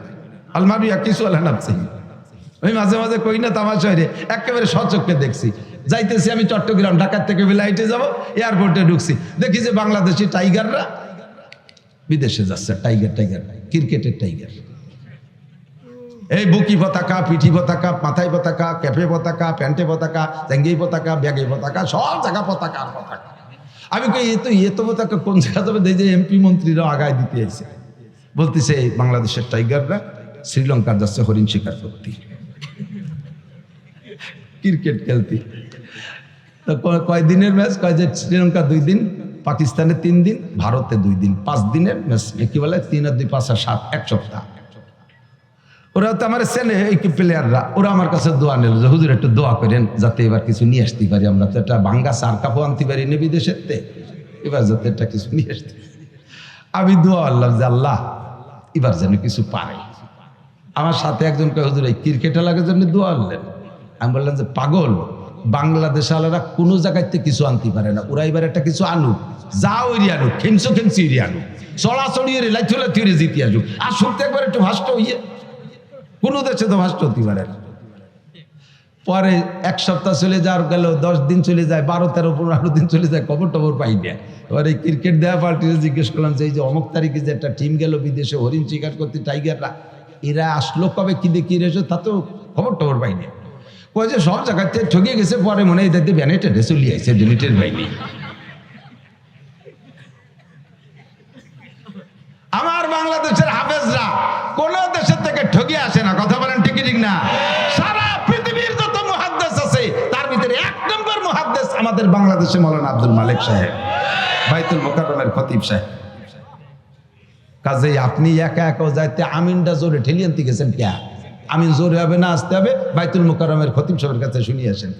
আলমাবিয়া কিছু আল্লাহ নামছে। আমি মাঝে মাঝে কই না তামাশা রে, একেবারে সচক্ষে দেখছি। যাইতেছি আমি চট্টগ্রাম, ঢাকার থেকে ফ্লাইটে যাব, এয়ারপোর্টে ঢুকছি, দেখি যে বাংলাদেশি টাইগাররা বিদেশে যাচ্ছে। টাইগার ক্রিকেটের টাইগার, এই বুকি পতাকা, পিঠি পতাকা, মাথায় পতাকা, ক্যাপে পতাকা, প্যান্টে পতাকা, ট্যাঙ্গি পতাকা, ব্যাগে পতাকা, সব জায়গা পতাকা আর পতাকা। আমি কই এ তো পতাকা কোন জায়গা যাবে? দেখি যে এমপি মন্ত্রীরাও আগায় দিতে এসে বলতেছে বাংলাদেশের টাইগাররা শ্রীলঙ্কার যাচ্ছে হরিণ শিকার করতে, ক্রিকেট খেলতে। তো কয়দিনের ম্যাচ? কয় যে শ্রীলঙ্কা 2 দিন, পাকিস্তানে 3 দিন, ভারতে 2 দিন, 5 দিনের ম্যাচ। কি বলে 3 আর 2 5 আর 7, 1 সপ্তাহ। ওরা তো আমার চেনে এই প্লেয়াররা, ওরা আমার কাছে দোয়া নিল যে হুজুর একটু দোয়া করেন যাতে এবার কিছু নিয়ে আসতে পারি, আমরা তো একটা ভাঙ্গা চার কাপও আনতে পারি না বিদেশের তে, এবার যাতে একটা কিছু নিয়ে আসতে। আমি দোয়া আল্লাহ যে আল্লাহ এবার যেন কিছু পারে। আমার সাথে একজন কয় হুজুর এই ক্রিকেট এলাকার জন্য দোয়া আনলেন। আমি বললাম যে পাগল, বাংলাদেশ আলাদা কোনো জায়গাতে কিছু আনতে পারে না, ওরা এবার একটা কিছু আনুক, যা ওই আনুক, খেমসি আনুক, চড়াচড়ি লাইথুলাথি জিতে আসুক, আর শুনতে একবার একটু ভাষ্ট হইয়ে। কোন দেশে তো ভাষ্ট হতে পারে না। পরে 1 সপ্তাহ চলে যাওয়ার গেল, 10 দিন চলে যায়, 12, 13, 15 দিন চলে যায়, খবর পাই না। এবার এই ক্রিকেট দেওয়া পার্টিতে জিজ্ঞেস করলাম যে এই যে অমুক তারিখে যে একটা টিম গেল বিদেশে হরিণ শিকার করতে টাইগাররা, এরা আসলো কবে, কি দিয়ে কি রেছো, তা তো খবর পাই না। ওই যে সব জায়গাতে ঠকিয়ে গেছে, পরে মনে হয় এদের ব্যানেটে চলিয়ে আসছে, ডিলিটের বাইনি। আমার বাংলাদেশের হাফেজরা কোন দেশের থেকে ঠকিয়ে আসে না, কথা বলেন ঠিক না? সারা পৃথিবীর যত মুহাদ্দিস আছে তার ভিতরে 1 নম্বর মুহাদ্দিস আমাদের বাংলাদেশে মাওলানা আব্দুল মালিক সাহেব, বাইতুল মুকাররমের খতিব সাহেব। কাজেই আপনি একা যাইতে আমিনটা জোরে ঠেলিয়ে আনতে গেছেন কে? আমিন জোরে হবে না, আসতে হবে বাইতুল মুকাররমের খতিব সাহেবের কাছে শুনিয়ে আসেন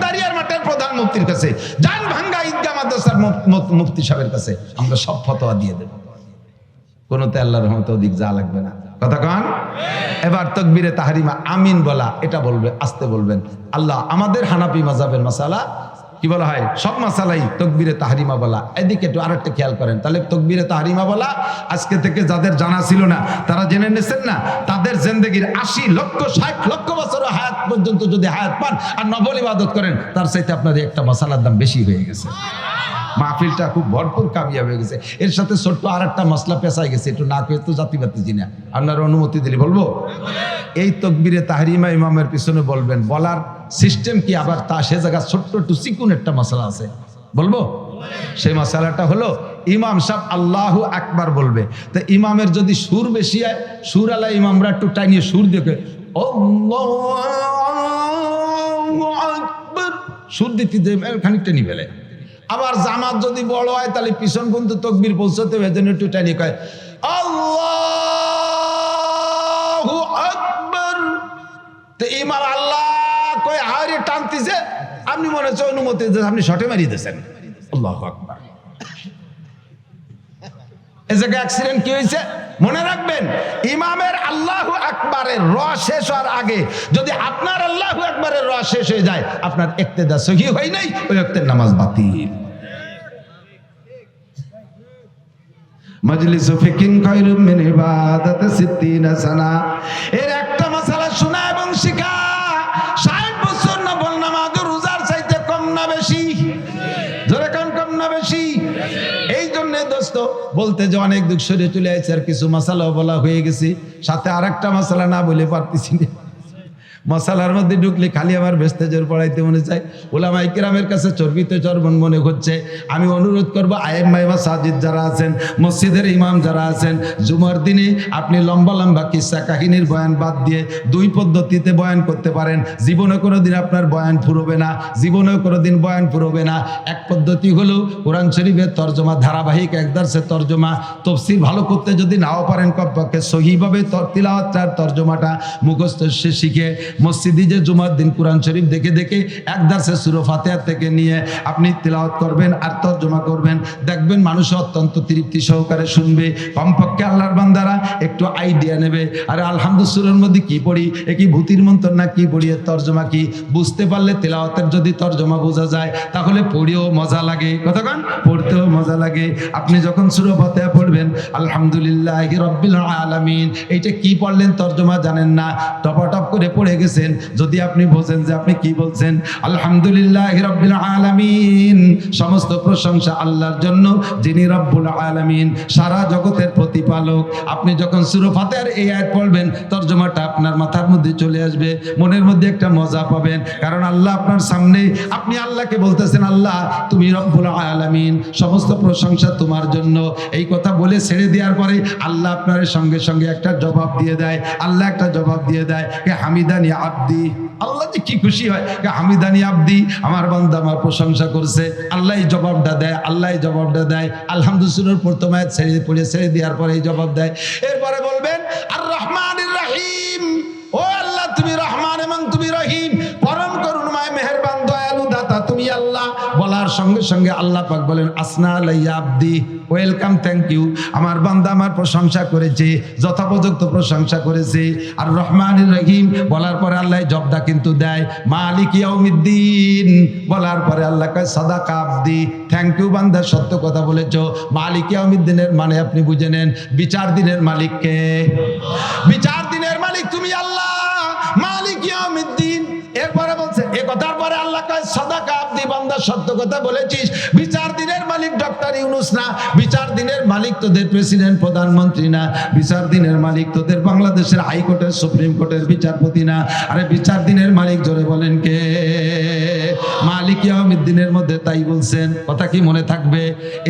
দাঁড়িয়ার মাঠের প্রধান মুফতির কাছে, জান ভাঙ্গা ঈদগাহ মাদ্রাসার মুফতি সাহেবের কাছে, আমরা সব ফতোয়া দিয়ে দেব। কোনতে আল্লাহর রহমতে অধিক যা লাগবে না, কথা কন? এবার তাকবীরে তাহরিমা আমিন বলা, এটা বলবে, আসতে বলবেন। আল্লাহ আমাদের হানাফি মাযহাবের মাসালা কি বলা হয়, সব মাসালাই তাকবীরে তাহরিমা বলা। এদিকে একটু আরেকটা খেয়াল করেন, তাহলে তাকবীরে তাহরিমা বলা আজকে থেকে যাদের জানা ছিল না তারা জেনে নিছেন না, তাদের জিন্দেগীর 80 লক্ষ 60 লক্ষ বছর হায়াত পর্যন্ত যদি হায়াত পান আর নফল ইবাদত করেন, তার চাইতে আপনার একটা মাসালার দাম বেশি হয়ে গেছে। মাহফিলটা খুব ভরপুর কামিয়াব হয়ে গেছে। এর সাথে ছোট্ট আর একটা মশলা পেঁচাই গেছে, একটু না খেয়ে তো জাতি পাতিছি না, আপনার অনুমতি দিলে বলবো। এই তাকবীরে তাহরিমা ইমামের পিছনে বলবেন, বলার সিস্টেম কি, আবার তা সে জায়গা ছোট্ট একটু চিকুন একটা মশলা আছে, বলবো। সেই মশলাটা হলো ইমাম সাহেব আল্লাহু আকবার বলবে, তো ইমামের যদি সুর বেশি হয়, সুর আলা ইমামরা একটু টাইনিয়ে সুর দেখে সুর দিতে খানিকটা নিয়ে ফেলে। আবার জামাত যদি বড় হয় তাহলে পিছন পর্যন্ত তাকবীর পৌঁছতে ভেতরে একটু টানি কয় আল্লাহু আকবার, তো ইমাম আল্লাহ কয় হারে টানতেছে, আপনি মনে হচ্ছে অনুমতি দিয়েছেন, আপনি শটে মারিয়ে দিয়েছেন আল্লাহু আকবার। এই জায়গায় অ্যাক্সিডেন্ট কি হয়েছে মনে রাখবেন, ইমামের আল্লাহু আকবারের র শেষ হওয়ার আগে যদি আপনার আল্লাহু আকবারের র শেষ হয়ে যায়, আপনার ইক্তেদা সহিহ হয় নাই, ওই ওয়াক্তের নামাজ বাতিল। মাজলিসু ফিকিন খায়রুম মিন ইবাদাতি 60 সানা। এর একটা মাসালা শোনা এবং শিখা 60 বছর নফল নামাজ বলতে যে অনেক দুঃখ সরে চলে আসছে, আর কিছু মশালাও বলা হয়ে গেছি, সাথে আর একটা মশালা না বলে পারতেছি না। মশালার মধ্যে ঢুকলে খালি আমার ভেস্তেজের পড়াইতে মনে চায়। ওলামায়ে কেরামের কাছে চর্বিতে চর্বণ মনে হচ্ছে। আমি অনুরোধ করব আইম্মায়ে মাসাজিদ যারা আছেন, মসজিদের ইমাম যারা আছেন, জুমার দিনে আপনি লম্বা লম্বা কিস্সা কাহিনীর বয়ান বাদ দিয়ে দুই পদ্ধতিতে বয়ান করতে পারেন। জীবনে কোনোদিন আপনার বয়ান ফুরবে না, জীবনেও কোনোদিন বয়ান ফুরবে না। এক পদ্ধতি হলো কোরআন শরীফের তর্জমা, ধারাবাহিক এক দার্সের তর্জমা। তাফসীর ভালো করতে যদি নাও পারেন, কমপক্ষে সহিভাবে তিলাওয়াত তর্জমাটা মুখস্থ শিখে মসজিদে যে জুমার দিন কোরআন শরীফ দেখে দেখে এক দার্সে সূরা ফাতিহা থেকে নিয়ে আপনি তিলাওয়াত করবেন আর তর্জমা করবেন, দেখবেন মানুষ অত্যন্ত তৃপ্তি সহকারে শুনবে। কমপক্ষে আল্লাহর বান্দারা একটু আইডিয়া নেবে, আরে আলহামদুলিল্লাহর মধ্যে কি পড়ি, এ কি ভূতির মন্ত্র না কি পড়ি, এর তর্জমা কি। বুঝতে পারলে তিলাওয়াতের যদি তর্জমা বোঝা যায় তাহলে পড়েও মজা লাগে, কতক্ষণ পড়তেও মজা লাগে। আপনি যখন সূরা ফাতিহা পড়বেন আলহামদুলিল্লাহি রাব্বিল আলামিন, এইটা কি পড়লেন তর্জমা জানেন না, টপাটপ করে পড়ে গেছেন। যদি আপনি বোঝেন যে আপনি কি বলছেন, আলহামদুলিল্লাহি রাব্বিল আলামিন, সমস্ত প্রশংসা আল্লাহর জন্য যিনি রব্বুল আলামিন, সারা জগতের প্রতিপালক। আপনি যখন সূরা ফাতিহার এই আয়াত পড়বেন তর্জমাটা আপনার মাথার মধ্যে চলে আসবে, মনের মধ্যে একটা মজা পাবেন, কারণ আল্লাহ আপনার সামনে, আপনি আল্লাহকে বলতেছেন আল্লাহ তুমি রব্বুল আলামিন, সমস্ত প্রশংসা তোমার জন্য। এই কথা বলে ছেড়ে দেওয়ার পরে আল্লাহ আপনার সঙ্গে সঙ্গে একটা জবাব দিয়ে দেয়। আল্লাহ একটা জবাব দিয়ে দেয়, কে হামিদানি আব্দি। আল্লাহ যে কি খুশি হয়, কে হামিদানি আব্দি, আমার বান্দা আমার প্রশংসা করছে। আল্লাহ এই জবাবটা দেয়, আল্লাহ এই জবাবটা দেয়। আলহামদুলিল্লাহ প্রথম আয়াত ছেড়ে দেওয়ার পরে এই জবাব দেয়। এরপরে বলবেন আর রহমানির রহিম, ও আল্লাহ তুমি রহমান এবং তুমি রহিম, পরম করুণাময় মেহেরবান দয়ালু দাতা তুমি আল্লাহ। বলার সঙ্গে সঙ্গে আল্লাহ পাক বলেন আসনা আলাইয়া আব্দি, ওয়েলকাম, থ্যাংক ইউ, আমার বান্দা আমার প্রশংসা করেছে, যথোপযুক্ত প্রশংসা করেছে। আর রহমানির রহিম বলার পরে আল্লাহ জবটা কিন্তু দেয়, মালিক ইয়াউমিদ্দিন বলার পরে আল্লাহ কয় সাদাকা আব্দি, থ্যাংক ইউ বান্দা, সত্য কথা বলেছো। মালিক ইয়াউমিদ্দিনের মানে আপনি বুঝে নেন, বিচার দিনের মালিককে, বিচার দিনের মালিক তুমি আল্লাহ, মালিক ইয়াউমিদ্দিন। এরপরে বলছে এ কথার পরে আল্লাহ কয় সাদাকা আব্দি, বান্দা সত্য কথা বলেছিস। বিচার দিনের মালিক ডক্টর ইউনূস না, বিচার দিনের মালিক তোদের প্রেসিডেন্ট প্রধানমন্ত্রী না, বিচার দিনের মালিক তোদের বাংলাদেশের হাইকোর্টের সুপ্রিম কোর্টের বিচারপতি না, আরে বিচার দিনের মালিক জোরে বলেন কে? মালিক ইয়াউমিদ্দিনের মধ্যে তাই বলছেন, কথা কি মনে থাকবে?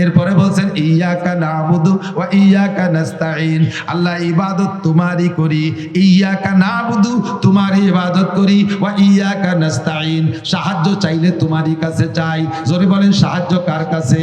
এরপরে বলছেন ইয়াকা নাবুদু ওয়া ইয়াকা নাস্তাঈন, আল্লাহ ইবাদত তোমারই করি, ইয়াকা নাবুদু তোমারই ইবাদত করি, ওয়া ইয়াকা নাস্তাঈন সাহায্য চাইলে তোমারই কাছে চাই। জোরে বলেন সাহায্য কার কাছে?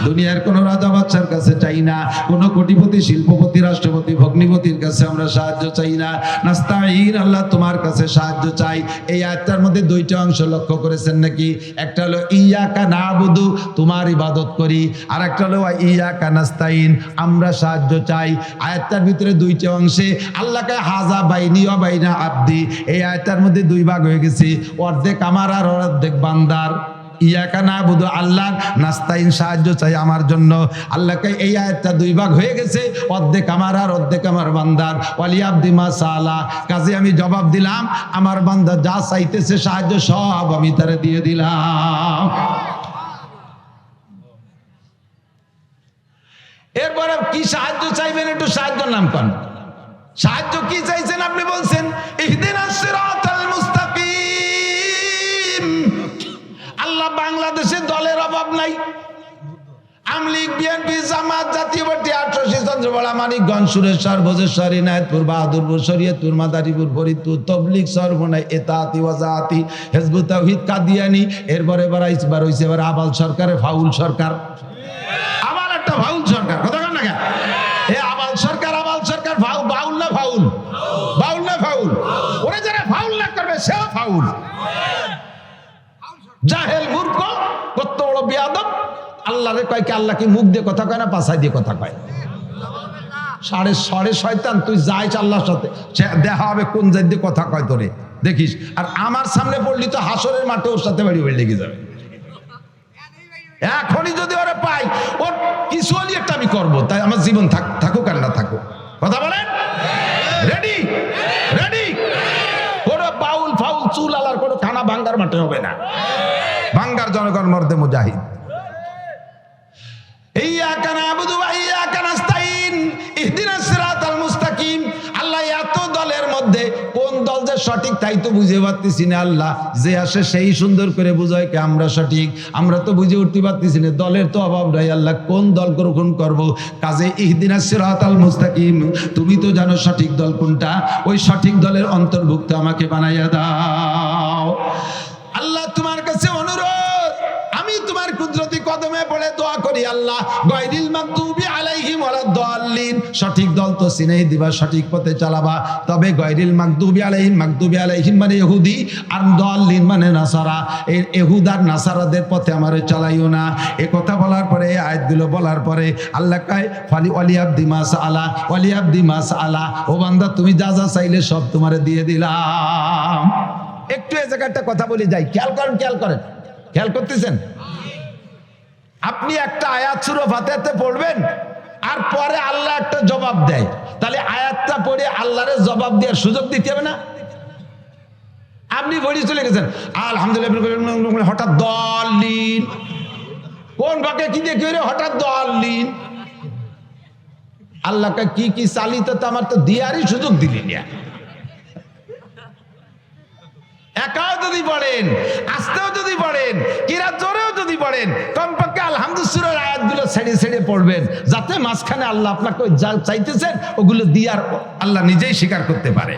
দুনিয়ার কোন রাজা বাদশার কাছে চাই না, কোন কোটিপতি শিল্পপতি রাষ্ট্রপতি ভগ্নিপতির কাছে আমরা সাহায্য চাই না। নাস্তাঈন আল্লাহ তোমার কাছে সাহায্য চাই। এই আয়াতটার মধ্যে দুইটা অংশ লক্ষ্য করেছেন নাকি? একটা হলো ইয়াকা নাবুদু তোমার ইবাদত করি, আর একটা হলো ইয়াকা নাস্তাঈন আমরা সাহায্য চাই। আয়াতটার ভিতরে দুইটা অংশে আল্লাহকে হাজা বাইনি ওয়া বাইনা আব্দি, এই আয়াতটার মধ্যে দুই ভাগ হয়ে গেছে, অর্ধেক আমার আর অর্ধেক বান্দার। ইয়াকা নাবুদু আল্লাহ, নাস্তাইন সাহায্য চাই আমার জন্য। আল্লাহকে এই আয়াতটা দুই ভাগ হয়ে গেছে, অর্ধেক আমার আর অর্ধেক আমার বান্দার। ওয়ালি আব্দি মা সালা, কাজে আমি জবাব দিলাম আমার বান্দা যা চাইতেছে সাহায্য সব আমি তারে দিয়ে দিলাম। এরপরে কি সাহায্য চাইবেন, একটু সাহায্যের নাম কোন? সাহায্য কি চাইছেন আপনি? বলছেন ইহদিনাস সিরাতাল মুস্তাকিম। আল্লাহ বাংলাদেশে দলের অভাব নাই, আমলিগ বিএনপি জামাত জাতীয় পার্টি 88 চন্দ্রবড়া মানিকগঞ্জ সুরেশ্বর ভোজেশ্বর ইনায়েতপুর বাহাদুরপুর শরীয়তপুর মাদারীপুর ফরিদপুর তবলিগ সরবনাই এতাতি ওয়াজাতি হিজবুত তাওহীদ কাদিয়ানি। এরপরে বার হইছে এবার আবাল সরকারে ফাউল সরকার, আবার একটা ফাউল সরকার, কথা কন না কেন? এ আবাল সরকার বাউল না ফাউল, বাউল না ফাউল, ওরে যারা ফাউল না করবে সেও ফাউল। জাহেল মূর্খ, কত বড় বেয়াদব। আল্লাহরে কয় কি আল্লাহ কি মুখ দিয়ে কথা কয় না পাছায় দিয়ে কথা কয়? সাড়ে শয়তান, তুই যাইস আল্লাহর সাথে দেখা হবে কোন জাত দিয়ে কথা কয় তোরে দেখিস। আর আমার সামনে পড়লি তো হাসরের মাঠে ওর সাথে বাড়ি বাড়ি লেগে যাবে। এখনই যদি ওরা পাই, ওর কিছু হলে একটা আমি করবো, তাই আমার জীবন থাকুক আর না থাকুক। কথা বলেন? Ready ready? কোনো বাউল ফাউল চুল আলার কোনো খানা ভাঙ্গার মাঠে হবে না, ভাঙ্গার জনগণ মর্দে মুজাহিদ। ইয়াকা নাবুদু ওয়া সঠিক তাই তো বুঝে পারতেছি না আল্লাহ, যে আসে সেই সুন্দর করে বুঝায় কে আমরা সঠিক, আমরা তো বুঝে উঠতে পারতেছি না, দলের তো অভাব নাই আল্লাহ, কোন দল গ্রহণ করব? কাজে ইহদিনাস সিরাতাল মুস্তাকিম, তুমি তো জানো সঠিক দল কোনটা, ওই সঠিক দলের অন্তর্ভুক্ত আমাকে বানাইয়া দাও। আল্লাহ তোমার কাছে অনুরোধ, আমি তোমার কুদরতি কদমে পড়ে দোয়া করি আল্লাহ, গায়রিল মাগদুবি আলাইহিম ওয়ালাদ-দাল্লিন, সঠিক দল তো চিনেই দিবা, সঠিক পথে চালাবা, তবে গায়রিল মাগদুবি আলাইহিম, মাগদুবি আলাইহিম মানে ইহুদি, আর দাল্লিন মানে নাসারা, এই ইহুদ আর নাসারাদের পথে আমারে চালাইও না। এই কথা বলার পরে, এই আয়াতগুলো বলার পরে আল্লাহ কয় ফালি ওয়ালিয়াবদি মা সাআলা, ওয়ালিয়াবদি মা সাআলা, ও বান্দা তুমি যা যা চাইলে সব তোমারে দিয়ে দিলাম। একটু এই জায়গাটা কথা বলি যাই, খেয়াল করেন, খেয়াল করেন, খেয়াল করতেছেন? আপনি একটা আয়াত সূরা ফাতিহাতে পড়বেন আর পরে আল্লাহ একটা জবাব দেয়, তাহলে আয়াতটা পড়ে আল্লাহরে জবাব দেওয়ার সুযোগ দিতে হবে না? আপনি বলি চলে গেছেন আলহামদুলিল্লাহ, হঠাৎ দাল্লিন, কোন বাকে কি দেখে হঠাৎ দাল্লিন, আল্লাহকে কি কি চালিত আমার তো দিয়ারই সুযোগ দিলি না। একাও যদি পড়েন, আস্তেও যদি পড়েন, কিরাত জোরেও যদি পড়েন, কমপক্ষে আলহামদুলিল্লাহর আয়াতগুলো ছেড়ে ছেড়ে পড়বেন, যাতে মাঝখানে আল্লাহ আপনাকে যা চাইতেছেন ওগুলো দিয়ার আল্লাহ নিজেই স্বীকার করতে পারে।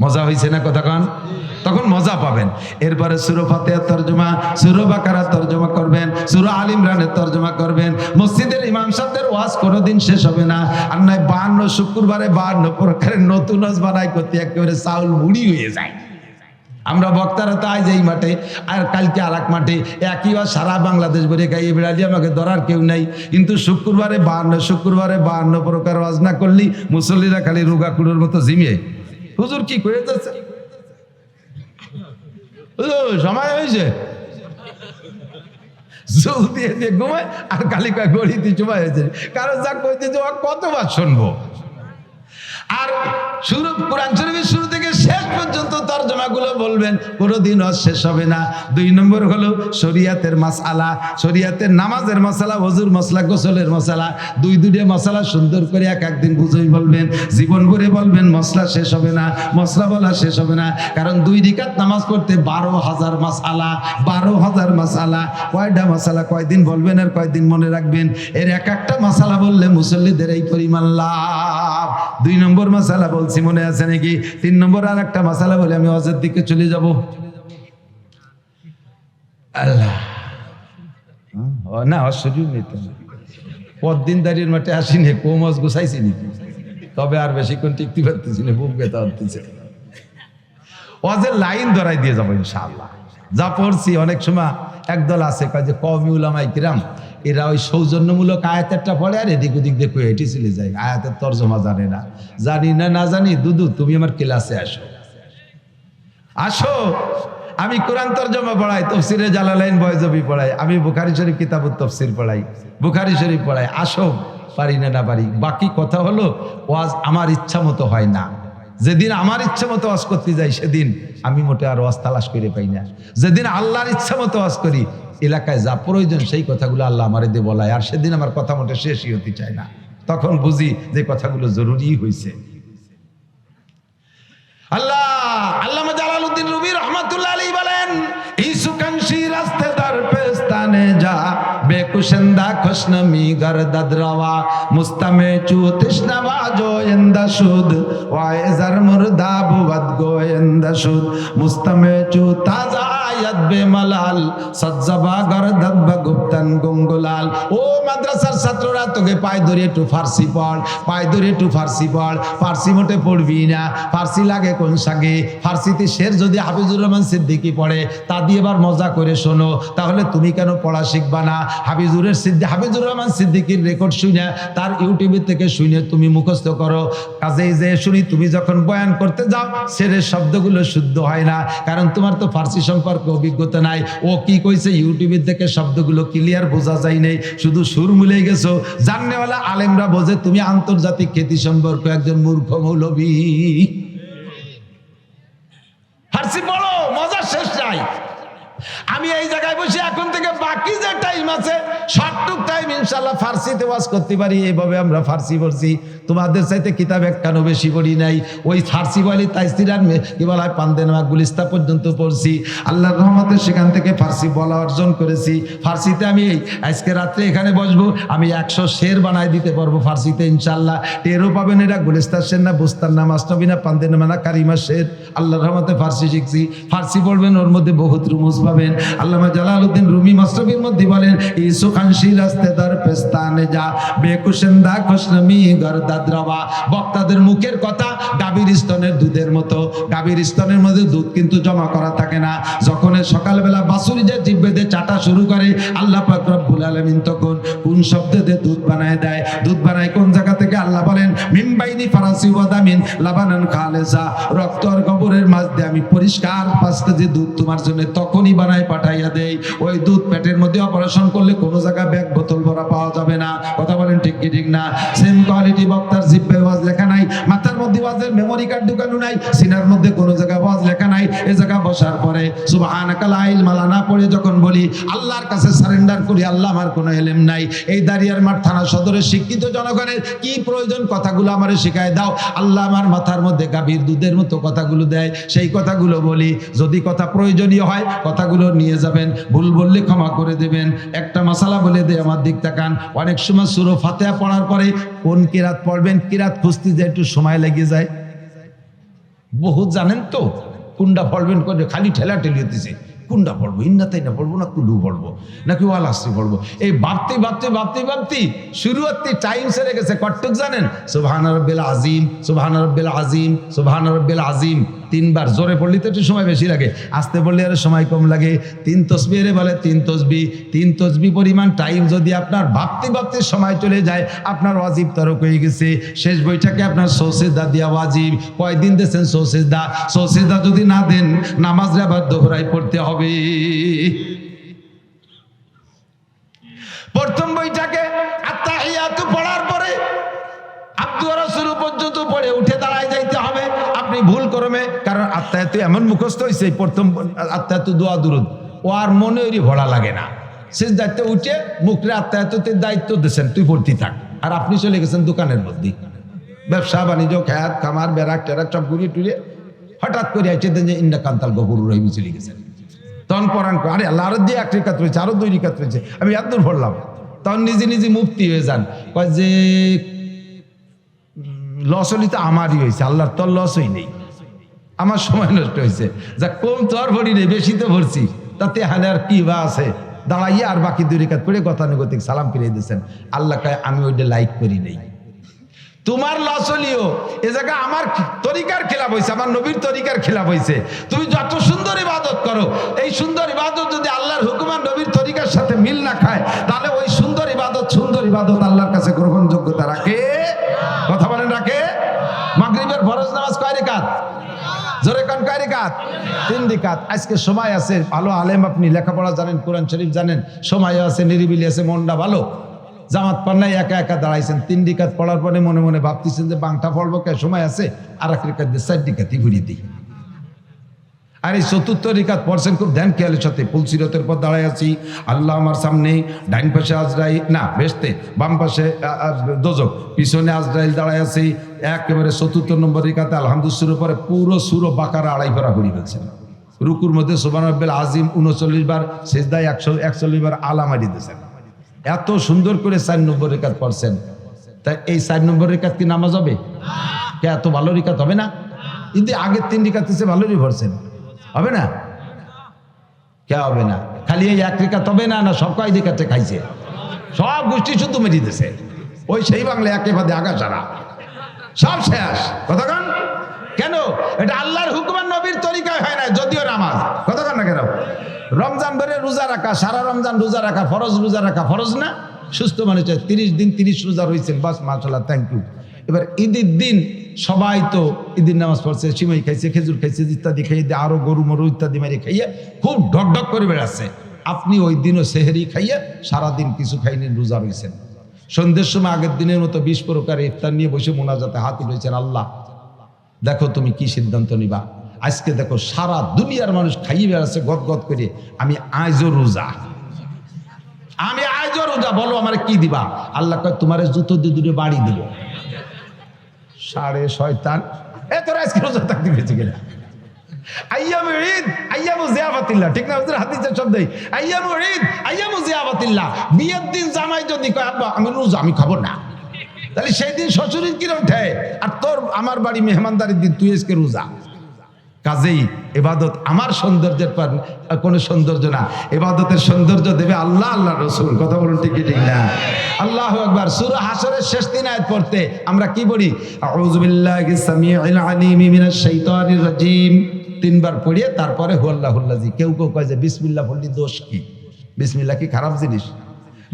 মজা হয়েছে না কথা কন? তখন মজা পাবেন। এরপরে সূরা ফাতিহার তরজমা, সূরা বাকারার তরজমা করবেন, সূরা আল ইমরানের তরজমা করবেন। মসজিদের ইমাম সাহেবদের ওয়াজ কোনোদিন শেষ হবে না। আর নয় 52 শুক্রবারে 52 প্রকারের নতুন ওয়াজ বানাই করতে একেবারে চাউল মুড়ি হয়ে যায়। আমরা বক্তারা তো আজ এই মাঠে আর কালকে আর এক মাঠে, একই ওয়াজ সারা বাংলাদেশ ভরে গাই, বেড়ালি আমাকে ধরার কেউ নাই। কিন্তু শুক্রবারে 52 প্রকার ওয়াজ না করলি মুসল্লিরা খালি রোগা কুড়োর মতো ঝিমিয়ে, হুজুর কি করে যাচ্ছে, সময় হয়েছে জল দিয়ে দিয়ে ঘুমায় আর কালি কয় গড়িতে সময় হয়েছে, কারণ যা কইতে যাওয়া কতবার শুনবো। আর শুরু কোরআন শরীফের শুরু থেকে শেষ পর্যন্ত তরজমাগুলো বলবেন, কোনোদিন শেষ হবে না। 2 নম্বর হলো শরিয়াতের মাসআলা, শরিয়াতের নামাজের মাসআলা, ওযুর মাসআলা, গোসলের মাসআলা, দুইটা মাসআলা সুন্দর করে এক একদিন বুঝেই বলবেন, জীবন ভরে বলবেন, মশলা শেষ হবে না, মশলা বলা শেষ হবে না। কারণ 2 রাকাত নামাজ পড়তে 12,000 মাসআলা, 12,000 মাসআলা, কয়টা মাসআলা কয়দিন বলবেন আর কয়দিন মনে রাখবেন, এর এক একটা মাসআলা বললে মুসল্লিদের এই পরিমাণ লাভ। 2 নম্বর মাসালা বলছি, মনে আছে নাকি? 3 নম্বর আর একটা মাসালা বলে আমি ওয়াজের দিকে চলে যাব। আল্লাহ না অসুযোগ নিতে পরদিন দাঁড়িয়ে মাঠে আসিনি, কোমজ গুছাইছি নাকি, তবে আর বেশিক্ষণ টিকতে পারতেছি না, বুক ব্যথা হতেছে। ওয়াজের লাইন ধরাই দিয়ে যাবো ইনশাআল্লাহ। যা পড়ছি অনেক সময় একদল আছে কয় যে কওমি উলামায়ে কিরাম, এরা ওই সৌজন্যমূলক আয়াতেরটা পড়ে আর এদিক ওদিক দেখে হেঁটে চলে যায়, আয়াতের তর্জমা জানে না। জানি না না জানি, দুদু তুমি আমার ক্লাসে আসো, আসো, আমি কোরআন তর্জমা পড়াই, তাফসিরে জালালাইন বয়জবি পড়াই, আমি বুখারী শরীফ কিতাবুত তাফসির পড়াই, বুখারী শরীফ পড়াই, আসো, পারি না না পারি। বাকি কথা হলো ওয়াজ আমার ইচ্ছা মতো হয় না। যেদিন আমার ইচ্ছা মতো ওয়াজ করতে যাই সেদিন আমি মোটে আর ওয়াজ তালাশ করে পাই না। যেদিন আল্লাহর ইচ্ছা মতো ওয়াজ করি, এলাকায় যা প্রয়োজন সেই কথাগুলো আল্লাহ আমারে দিয়ে বলায়, আর সেদিন আমার কথা মোটে শেষই হতে চায় না। তখন বুঝি যে কথাগুলো জরুরি হয়েছে। আল্লামা জালালউদ্দিন রুমি রাহমাতুল্লাহ আলাইহি বলেন, ইসুকানশি রাস্তে দার পেস্তানে যা বেকুশন্দা খুশনমি গরদদ রওয়া মুস্তামে চু তৃষ্ণাবা জোয়েন্দা সুদ ওয়াইজার মুরদা বুবদ গোয়েন্দা সুদ মুস্তামে চু তাজা আয়াত বেমালাল সজ্জাবা গরদদ বগুপ্তন গুঙ্গুলাল। ও মাদ্রাসার ছাত্ররা, তোকে পায় ধরে একটু ফার্সি পড়, পায় ধরে একটু ফার্সি পড়। ফার্সি মোটে পড়বি না, ফার্সি লাগে কোন সাগে? ফার্সিতে শের যদি হাফিজুর রহমান সিদ্দিকী পড়ে তা দিয়ে এবার মজা করে শোনো, তাহলে তুমি কেন পড়া শিখবা না? হাফিজুর রহমান সিদ্দিকীর রেকর্ড শুনে, তার ইউটিউব থেকে শুনে তুমি মুখস্থ করো। কাজেই যে শুনি তুমি যখন বয়ান করতে যাও শেরের শব্দগুলো শুদ্ধ হয় না, কারণ তোমার তো ফার্সি সম্পর্কে অভিজ্ঞতা নাই। ও কি কইছে ইউটিউব থেকে শব্দগুলো ক্লিয়ার বোঝা যায় নাই, শুধু সুর মিলে গেছো। জাননেওয়ালা আলেমরা বোঝে তুমি আন্তর্জাতিক খ্যাতি সম্পর্কে একজন মূর্খ মৌলবী। ফার্সি পড়ো, মজা শেষ নাই। আমি এই জায়গায় বসে এখন থেকে বাকি যে টাইম আছে সবটুক টাইম ইনশাআল্লাহ ফার্সিতে ওয়াজ করতে পারি। এইভাবে আমরা ফার্সি পড়ছি, তোমাদের চাইতে কিতাব একখানো বেশি পড়ি নাই। ওই ফার্সি বলি তাইসিরার কি বলা হয় পান্দেনামা গুলিস্তা পর্যন্ত পড়ছি। আল্লাহর রহমতে সেখান থেকে ফার্সি বলা অর্জন করেছি। ফার্সিতে আমি আজকে রাত্রে এখানে বসবো, আমি 100 শের বানাই দিতে পারবো ফার্সিতে ইনশাআল্লাহ। টেরও পাবেন এটা গুলিস্তা শের না, বুস্তার না, মাসনবী না, পান্দেনামা না, কারিমা শের। আল্লাহর রহমতে ফার্সি শিখছি। ফার্সি পড়বেন, ওর মধ্যে বহুত রুমুজ পাবেন। আল্লামা জালালউদ্দিন রুমি মাসনবীর মধ্যে বলেন ইসু খানশি রাস্তে দর পেস্তানে যা বেকুশেন্দা খুশনমি গরদাদ রওয়া। বক্তাদের মুখের কথা গাভীর স্তনের দুধের মতো। গাভীর স্তনের মধ্যে দুধ কিন্তু জমা করা থাকে না। যখন সকালবেলা বাছুরি যে জিহ্বা দিয়ে চাটা শুরু করে, আল্লাহ পাক রব্বুল আলামিন তখন কোন শব্দ দিয়ে দুধ বানায় দেয়। দুধ বানায় কোন জায়গা থেকে? আল্লাহ বলেন মিমবাইনি ফারাসি ওয়াদামিন লাবানান খালেসা। রক্ত আর গোবরের মাঝ দিয়ে আমি পরিষ্কার 5 কেজি দুধ তোমার জন্য তখনই বানায় পাঠাইয়া দেই। ওই দুধ পেটের মধ্যে অপারেশন করলে কোনো জায়গায় ব্যাগ বোতল ভরা পাওয়া যাবে না। কথা বলেন ঠিক কি ঠিক না? সেম কোয়ালিটি বক্তার জিহ্বায় ওয়াজ লেখা নাই, মাথার মধ্যে ওয়াজের মেমোরি কার্ড ঢুকানো নাই, সিনার মধ্যে কোনো জায়গায় ওয়াজ লেখা নাই। এই জায়গা বসার পরে সুবহানাকা লা ইলমা লানা পড়ে যখন বলি আল্লাহর কাছে সারেন্ডার করি, আল্লাহ আমার কোনো ইলম নাই। এই দাঁড়িয়ার মাঠ থানা সদরের শিক্ষিত জনগণের কি প্রয়োজন কথাগুলো আমারে শিখায় দাও। আল্লাহ আমার মাথার মধ্যে গাভীর দুধের মতো কথাগুলো দেয়, সেই কথাগুলো বলি। যদি কথা প্রয়োজনীয় হয় কথাগুলো নিয়ে যাবেন, ভুল বললে ক্ষমা করে দেবেন। একটা মাসালা বলে দে, আমার দিক তাকান। অনেক সময় সূরা ফাতিহা পড়ার পরে কোন কিরাত পড়বেন, কিরাত খুঁজতে যে একটু সময় লেগে যায়। বহুত জানেন তো কোনটা পড়বেন, করে খালি ঠেলাঠেলি হতেছে। কোনটা পড়বো, ইন্না তাই না পড়বো না কুলু পড়বো নাকি ওয়াল আসরি পড়বো, এই ভাবতে ভাবতে ভাবতে ভাবতে শুরুয়াতে টাইম সেরে গেছে। কটক জানেন? সুবহান রাব্বিল আযীম, সুবহান রাব্বিল আযীম, সুবহান রাব্বিল আযীম 3 বার। জোরে পড়লে তো একটু সময় বেশি লাগে, আস্তে পড়লে আর সময় কম লাগে। 3 তসবিহ বলে 3 তসবিহ। 3 তসবিহ পরিমাণ টাইম যদি আপনার ভাবতে ভাবতে সময় চলে যায়, আপনার ওয়াজিব তরক হয়ে গেছে। শেষ বৈঠকে আপনার সৌসিদা দিয়া ওয়াজিব। কয়দিন দিয়েছেন সৌসিদা? সৌসিদা যদি না দেন নামাজ আবার দোহরাই পড়তে হবে। প্রথম বইটাকে আত্তাহিয়াতু পড়ার পরে আব্দু রাসূল পর্যন্ত পড়ে উঠে দাঁড়ায় যাইতে হবে। আপনি ভুল করবে, কারণ আত্তাহিয়াতু এমন মুখস্থ হয়েছে, প্রথম আত্তাহিয়াতু দোয়া দুরুদ ও আর মনে ওই ভরা লাগে না। সিজদাতে উঠে মুখরে আত্তাহিয়াতুতে দায়িত্ব দিয়েছেন, তুই পড়তে থাক। আর আপনি চলে গেছেন দোকানের মধ্যে, ব্যবসা বাণিজ্য খেয়াত খামার বেরাক টেরাক সব ঘুরিয়ে টুরিয়ে হঠাৎ করে আইছে যে ইন্না কান্তাল গফুরুর রহিম চলে গেছেন। তখন পরাণ আরে আল্লাহ আরো দিয়ে 1 রিকাত রয়েছে, আরো 2 রিকাত রয়েছে, আমি এত দূর পড়লাম। তখন নিজে নিজে মুফতি হয়ে যান, কয় যে লস হলি তো আমারই হয়েছে, আল্লাহর তোর লসই নেই, আমার সময় নষ্ট হয়েছে। যা কম তো আর ভরি নেই, বেশি তো ভরছি, তাতে হালে আর কি বা আছে। দাঁড়াইয়া আর বাকি 2 রিকাত পড়ে গতানুগতিক সালাম ফিরিয়ে দিয়েছেন। আল্লাহ কয় আমি ওইটা লাইক করি নেই, তোমার লস হলিও এ জায়গা আমার তরিকার খেলাফ হয়েছে, আমার নবীর তরিকার খেলাফ হয়েছে। তুমি যত সুন্দর ইবাদত করো, এই সুন্দর ইবাদত যদি আল্লাহর হুকুম আর নবীর তরিকার সাথে মিল না খায়, তাহলে ওই সুন্দর ইবাদত আল্লাহর কাছে গ্রহণযোগ্যতা রাখে? কথা বলেন রাখে? মাগরিবের ফরজ নামাজ কয় রিকাত? জোরে কোন কয় রিকাত? 3 রিকাত। আজকে সময় আছে, ভালো আলেম আপনি, লেখাপড়া জানেন, কোরআন শরীফ জানেন, সময় আছে, নিরিবিলি আছে, মনটা ভালো। জামাত পান্নায় একা একা দাঁড়াইছেন, 3 রিকাত পড়ার পরে মনে মনে ভাবতেছেন যে বাংটা পড়বো কে, সময় আছে, আর 1 রিকাত দিয়ে 4 রিকাতই ঘুরিয়ে দিই। আর এই 4র্থ রিকাত পড়ছেন খুব ধ্যান খেয়ালের সাথে। ফুলসিরতের পর দাঁড়ায় আছি, আল্লাহ আমার সামনে, ডাইন পাশে আজরাইল না বেহেশতে, বাম পাশে দোজখ, পিছনে আজরাইল দাঁড়ায় আছি। একেবারে 4র্থ নম্বর রিকাতে আলহামদুলিল্লাহর পরে পুরো সূরা বাকারা 2.5 পারা ঘুরিয়ে ফেলছেন। রুকুর মধ্যে সুবহান রাব্বিল আযীম 39 বার, সিজদায় 141 বার আলা মারি দিয়েছেন। এত সুন্দর করে 4 নম্বর রিকাত পড়ছেন। তাই এই 4 নম্বর রিকাত কি নামাজ হবে? কে এত ভালো রিকাত হবে না? কিন্তু আগের 3 রিকাত এসে ভালোই পড়ছেন, হবে না? কে হবে না? খালি এই 1 রিকাত হবে না, না সব কয় রিকাতে খাইছে, সব গোষ্ঠী শুধু মেরি দিছে। ওই সেই বাংলা একেবারে আগা সারা সব শেষ। কতক্ষণ কেন? এটা আল্লাহর হুকুম আর নবীর তরিকায় হয় না, যদিও নামাজ। কতক্ষণ না কেন? রমজান ধরে রোজা রাখা, সারা রমজান রোজা রাখা ফরজ, রোজা রাখা ফরজ না? সুস্থ মানুষ 30 দিন 30 রোজা রয়েছেন, বাস মাশাআল্লাহ, থ্যাংক ইউ। এবার ঈদের দিন সবাই তো ঈদের নামাজ পড়ছে, সিমাই খাইছে, খেজুর খাইছে, ইত্যাদি খাইয়ে দিয়ে আরো গরু মরু ইত্যাদি মারি খাইয়ে খুব ঢক ঢক করে বেড়াচ্ছে। আপনি ওই দিনও সেহরি খাইয়ে সারাদিন কিছু খাইনি, রোজা রয়েছেন। সন্ধ্যের সময় আগের দিনের মতো 20 প্রকার ইফতার নিয়ে বসে মোনাজাতে হাত উঠেছেন, আল্লাহ দেখো তুমি কি সিদ্ধান্ত নিবা। আজকে দেখো সারা দুনিয়ার মানুষ খাইয়ে বেড়াচ্ছে গদগদ করে, আমি আজও রোজা, আমি আজও রোজা, বলো আমার কি দিবা? আল্লাহ কয় তোমার জুতো দিয়ে দুটো বাড়ি দিব। সাড়ে শয়তান, তোরা আজকে রোজা থাকতে গেছে কিনা? আইয়ামু ঈদ আইয়ামু জিয়াফাতিল্লাহ, ঠিক না? হুজুর হাদিসের শব্দই আইয়ামু ঈদ আইয়ামু জিয়াফাতিল্লাহ। বিয়ের দিন জামাই যদি কয় আব্বা আমি রোজা, আমি খাবো না, তাহলে সেই দিন শ্বশুরের কিরম ঠেয়, আর তোর আমার বাড়ি মেহমানদারির দিন তুই আজকে রোজা। কাজেই ইবাদত আমার সৌন্দর্যের পর কোনো সৌন্দর্য না, ইবাদতের সৌন্দর্য দেবে আল্লাহ, আল্লাহ রাসূল। কথা বলুন ঠিক কি ঠিক না? আল্লাহু আকবার। সূরা হাশরের শেষ 3 আয়াত পড়তে আমরা কি বলি? আউযু বিল্লাহি সামিউল আলিম মিনাশ শাইতানির রাজিম, 3 বার পড়িয়ে তারপরে হুয়াল্লাহুল্লাযী। কেউ কেউ কয় যে বিসমিল্লাহ পড়লি দোষ কি? বিসমিল্লাহ কি খারাপ জিনিস?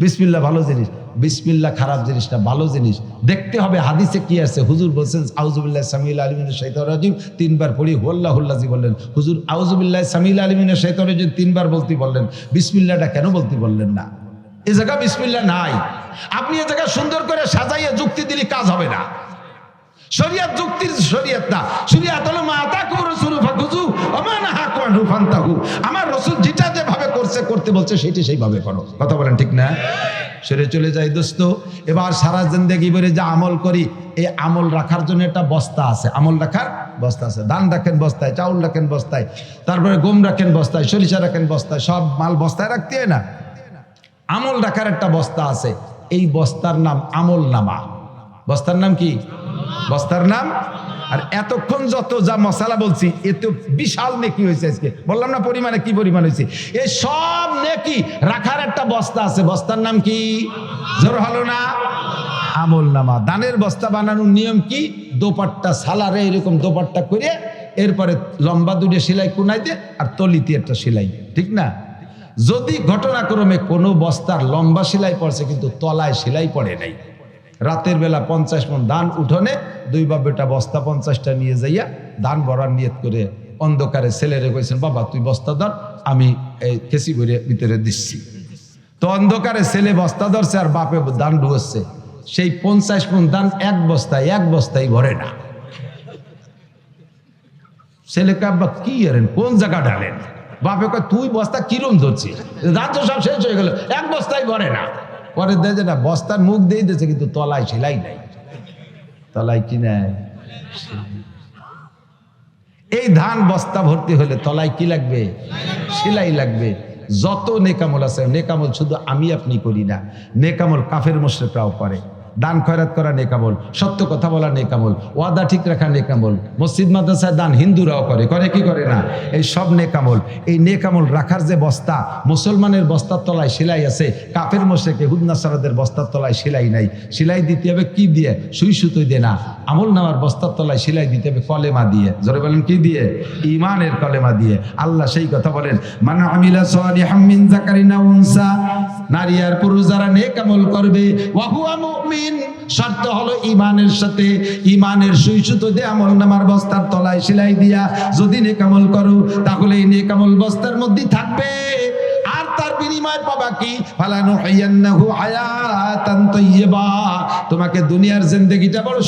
বিসমিল্লাহ ভালো জিনিস। বিসমিল্লাহ খারাপ জিনিস না, ভালো জিনিস। দেখতে হবে হাদিসে কি আছে। হুজুর বলছেন আউযু বিল্লাহি সামিউল আলিম মিনাশ শাইতানির রাজিম 3 বার পড়ি হুয়াল্লাহুল্লাযী বললেন। হুজুর আউযু বিল্লাহি সামিউল আলিম মিনাশ শাইতানির রাজিম 3 বার বলতে বললেন, বিসমিল্লাহটা কেন বলতে বললেন না? এই জায়গা বিসমিল্লাহ নাই। আপনি এই জায়গা সুন্দর করে সাজাইয়া যুক্তি দিলে কাজ হবে না। শরিয়ত যুক্তির শরিয়ত না, শরিয়ত হলো মা আতাকুর রাসূল ফাকুযু ওয়া মা নাহাকুম আনহু ফান্তাহু। আমার রাসূল যেটা যেভাবে করতে বলছে সেটা সেইভাবে করো। কথা বলেন ঠিক না? সেরে চলে যাই দোস্ত। এবার সারা জিন্দেগি ভরে যা আমল করি, এই আমল রাখার জন্য একটা বস্তা আছে, আমল রাখার বস্তা আছে। ধান রাখেন বস্তায়, চাউল রাখেন বস্তায়, তারপরে গম রাখেন বস্তায়, সরিষা রাখেন বস্তায়, সব মাল বস্তায় রাখতে হয় না? আমল রাখার একটা বস্তা আছে, এই বস্তার নাম আমল নামা। বস্তার নাম কি? বস্তার নাম। আর এতক্ষণ যত যা মশালা বলছি এত বিশাল নেকি হয়েছে। আজকে বললাম না পরিমাণে কি পরিমাণ হয়েছে। এই সব নেকি রাখার একটা বস্তা আছে, বস্তার নাম কি? জোর হলো না? আমল নামা। ধানের বস্তা বানানোর নিয়ম কি? দোপাট্টা সালারে এরকম দোপাট্টা করে এরপরে লম্বা দুটো সেলাই কুনাই দে আর তলিতে একটা সেলাই, ঠিক না? যদি ঘটনাক্রমে কোনো বস্তার লম্বা সেলাই পড়ছে কিন্তু তলায় সেলাই পড়ে নাই, রাতের বেলা 50 মণ ধান উঠোনে 2 বাপ বেটা বস্তা 50টা নিয়ে যাইয়া ধান ভরার নিয়ত করে অন্ধকারে ছেলেরে কইছেন বাবা তুই বস্তা ধর, আমি এই কেসি ভরে ভিতরে দিচ্ছি। তো অন্ধকারে ছেলে বস্তা ধরছে আর বাপে ধান ঢুকছে। সেই 50 মণ ধান এক বস্তায় ভরে না। ছেলেকে আব্বা কি আরেন কোন জায়গা ঢালেন? বাপে কয় তুই বস্তা কিরম ধরছিস, ধান তো সব শেষ হয়ে গেল, এক বস্তায় ভরে না। পরে দেখে না বস্তার মুখ দিয়ে দিয়েছে কিন্তু তলায় সেলাই নাই। তলায় কি নাই? এই ধান বস্তা ভর্তি হলে তলায় কি লাগবে? সেলাই লাগবে। যত নেকামল আছে, নেকামল শুধু আমি আপনি করি না, নেকামল কাফের মুশরিকরাও করে। দান খয়রাত করা নেকামল, সত্য কথা বলা নেকামল, ওয়াদা ঠিক রাখা নেকামল, মসজিদ মাদ্রাসায় দান হিন্দুরাও করে, করে কি করে না? এই সব নেকামল। এই নেকামল রাখার যে বস্তা, মুসলমানের বস্তার তলায় সেলাই আছে, কাফের মুশরিক ইহুদ নাসারাদের বস্তার তলায় সেলাই নাই। সেলাই দিতে হবে কি দিয়ে? সুই সুতোই দিয়ে না, আমল নামার বস্তার তলায় সেলাই দিতে হবে কলেমা দিয়ে। জোরে বলেন কি দিয়ে? ঈমানের কলেমা দিয়ে। আল্লাহ সেই কথা বলেন, মান আমিলা সালিহাম মিন যাকারিন আও উনসা, নারী আর পুরুষ যারা নেক আমল করবে, ওয়া হুয়া মুমিন, শর্ত হলো ঈমানের সাথে, ঈমানের সুই সুতো দিয়ে আমল নামার বস্তার তলায় সেলাই দিয়া যদি নেক আমল করো তাহলে এই নেক আমল বস্তার মধ্যে থাকবে। আর তার বিনিময় পাবা কি? ফালানুহিয়ান্নাহু হায়াতান তাইয়্যিবা, তোমাকে দুনিয়ার জিন্দেগিটা বড়